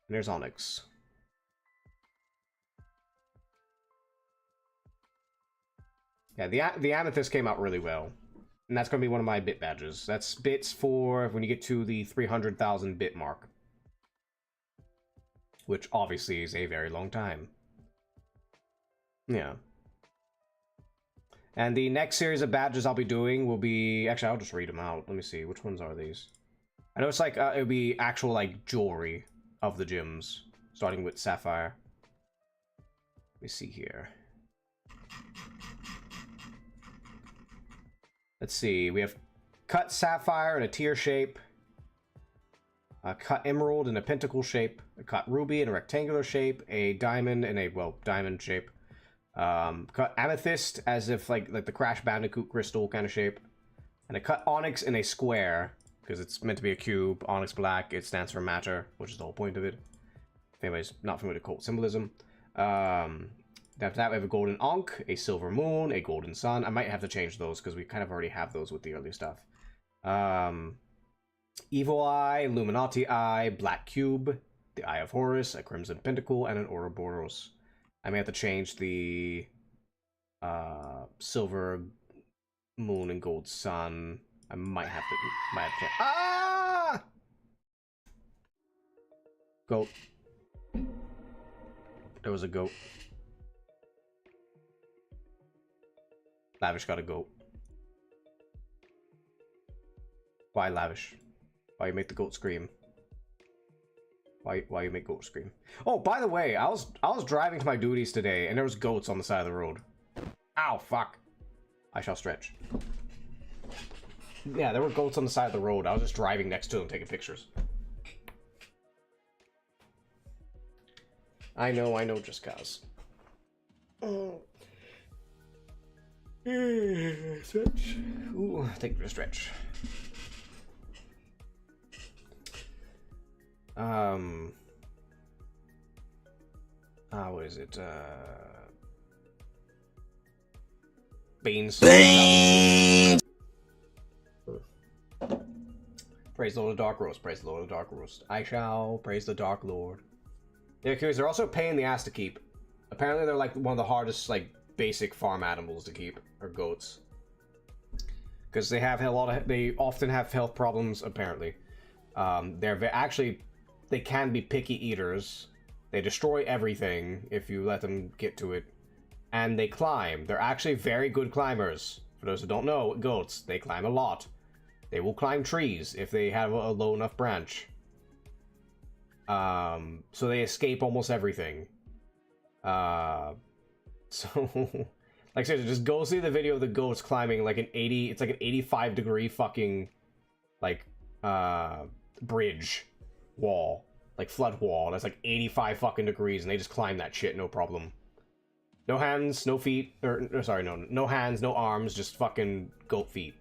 there's onyx. Yeah, the amethyst came out really well. And that's going to be one of my bit badges. That's bits for when you get to the 300,000 bit mark. Which obviously is a very long time. Yeah. And the next series of badges I'll be doing will be... Actually, I'll just read them out. Let me see. Which ones are these? I know it's like, it'll be actual, like, jewelry of the gems. Starting with sapphire. Let me see here. Let's see. We have cut sapphire in a tear shape. Cut emerald in a pentacle shape. A cut ruby in a rectangular shape. A diamond in a, well, diamond shape. Cut amethyst as if like the Crash Bandicoot crystal kind of shape, and I cut onyx in a square because it's meant to be a cube. Onyx black, it stands for matter, which is the whole point of it. If anybody's not familiar with occult symbolism, after that we have a golden ankh, a silver moon, a golden sun. I might have to change those because we kind of already have those with the early stuff. Evil eye, Illuminati eye, black cube, the eye of Horus, a crimson pentacle, and an Ouroboros. I may have to change the silver moon and gold sun. I might have to. Ah! Goat. There was a goat. Lavish got a goat. Why Lavish? Why you make the goat scream? Why you make goats scream? Oh, by the way, I was driving to my duties today, and there was goats on the side of the road. Ow, fuck. I shall stretch. Yeah, there were goats on the side of the road. I was just driving next to them, taking pictures. I know, just cause. Stretch. Ooh, take a stretch. What is it? Beans. Praise the Lord of Dark Roast. Praise the Lord of Dark Roast. I shall praise the Dark Lord. Yeah, because they're also a pain in the ass to keep. Apparently, they're like one of the hardest, like, basic farm animals to keep, or goats. Because they have they often have health problems. Apparently, they can be picky eaters. They destroy everything if you let them get to it. And they climb. They're actually very good climbers. For those who don't know, goats, they climb a lot. They will climb trees if they have a low enough branch. So they escape almost everything. So, like seriously, just go see the video of the goats climbing like it's like an 85 degree fucking, like, bridge wall. Like flood wall. That's like 85 fucking degrees, and they just climb that shit, no problem. No hands, no feet, no hands, no arms, just fucking goat feet.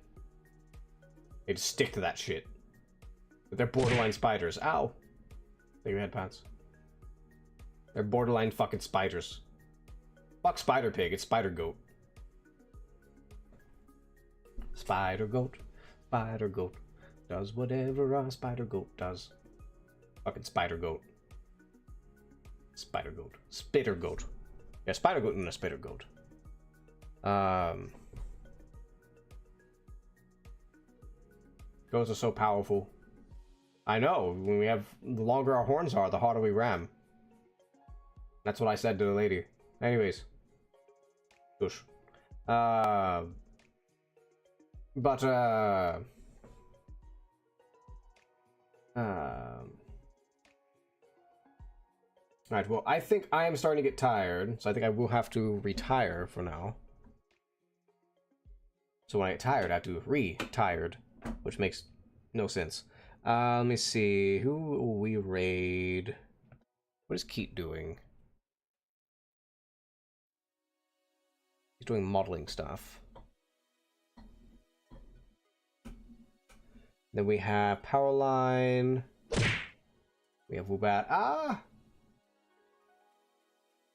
They just stick to that shit. But they're borderline spiders. Ow. Take your head, pants. They're borderline fucking spiders. Fuck spider pig, it's spider goat. Spider goat, does whatever a spider goat does. Fucking spider goat. Spider goat. Spitter goat. Yeah, spider goat and a spitter goat. Goats are so powerful. I know. When we have, the longer our horns are, the harder we ram. That's what I said to the lady. Anyways. Push. Alright, well, I think I am starting to get tired, so I think I will have to retire for now. So when I get tired, I have to re-tired, which makes no sense. Let me see. Who will we raid? What is Keat doing? He's doing modeling stuff. Then we have Powerline. We have Woobat. Ah!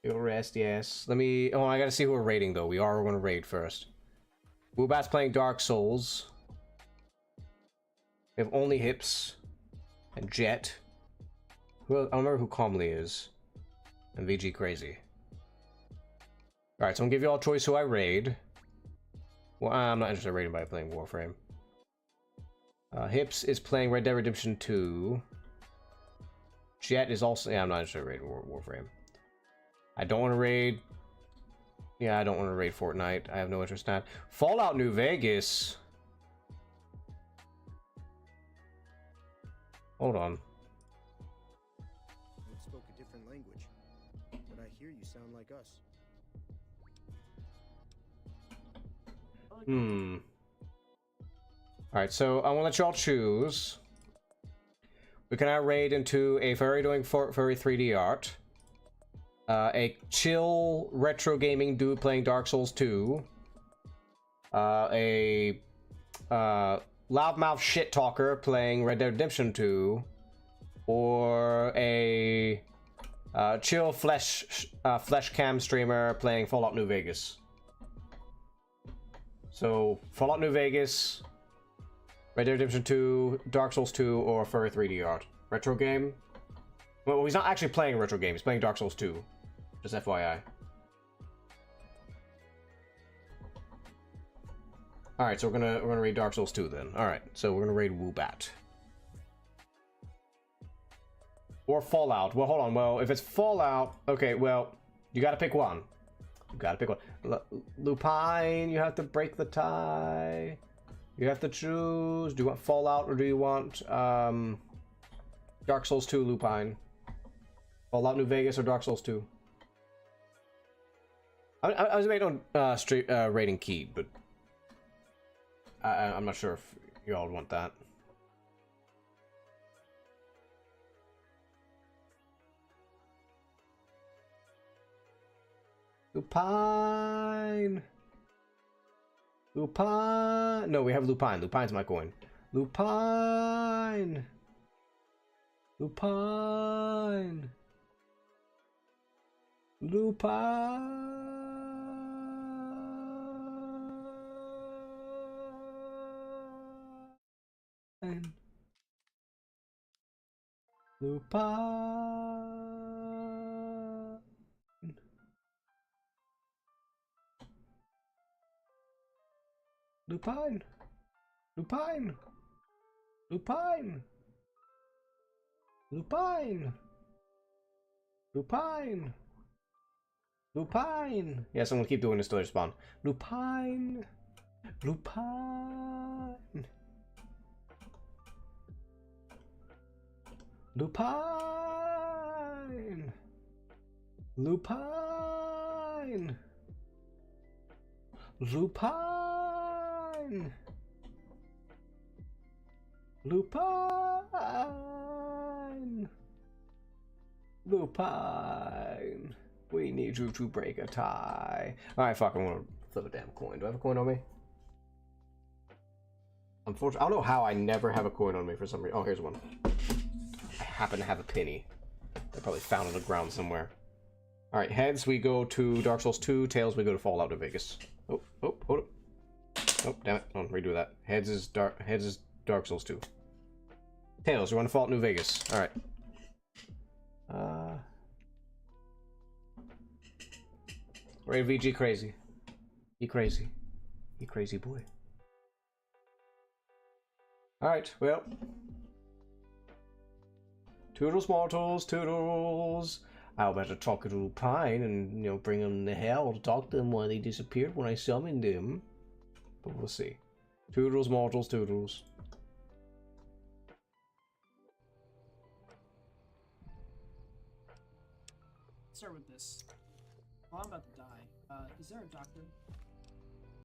You'll rest, yes. Let me... Oh, I gotta see who we're raiding, though. We are gonna raid first. Woobat's playing Dark Souls. We have Only Hips. And Jet. I don't remember who Calmly is. And VG Crazy. Alright, so I'm gonna give you all a choice who I raid. Well, I'm not interested in raiding by playing Warframe. Hips is playing Red Dead Redemption 2. Jet is also... Yeah, I'm not interested in raiding Warframe. I don't want to raid... Yeah, I don't want to raid Fortnite. I have no interest in that. Fallout New Vegas. Hold on. You spoke a different language, but I hear you sound like us. Alright, so I want to let y'all choose. We can now raid into a furry doing furry 3D art. A chill retro gaming dude playing Dark Souls 2. A loudmouth shit talker playing Red Dead Redemption 2. Or a chill flesh cam streamer playing Fallout New Vegas. So, Fallout New Vegas, Red Dead Redemption 2, Dark Souls 2, or furry 3D art. Retro game? Well, he's not actually playing a retro game, he's playing Dark Souls 2. Just FYI. Alright, so we're gonna raid Dark Souls 2 then. Alright, so we're gonna raid Woobat. Or Fallout. Well, hold on. Well, if it's Fallout, okay, well, you gotta pick one. You gotta pick one. Lupine, you have to break the tie. You have to choose. Do you want Fallout or do you want Dark Souls 2 Lupine? Fallout New Vegas or Dark Souls 2? I was made on rating Keat, but I'm not sure if you all want that. Lupine! Lupine! No, we have Lupine. Lupine's my coin. Lupine! Lupine! Lupine! Lupine! Lupine! Lupine! Lupine! Lupine! Lupine! Lupine! Yes, I'm gonna keep doing this till they spawn. Lupine! Lupine! Lupine! Lupine! Lupine! Lupine! Lupine! We need you to break a tie. Alright, fuck, I want to flip a damn coin. Do I have a coin on me? Unfortunately, I don't know how I never have a coin on me for some reason. Oh, here's one. I happen to have a penny. I probably found on the ground somewhere. Alright, heads, we go to Dark Souls 2. Tails, we go to Fallout New Vegas. Oh, hold up. Oh, damn it. Don't redo that. Heads is Dark Souls 2. Tails, you want to Fallout New Vegas. Alright. Ray VG crazy. He crazy. He crazy boy. Alright, well. Toodles mortals, toodles. I'll better talk to Lupine and, you know, bring them to hell to talk to them why they disappeared when I summoned them. But we'll see. Toodles mortals, toodles. Start with this. Well, I'm about to die. Is there a doctor?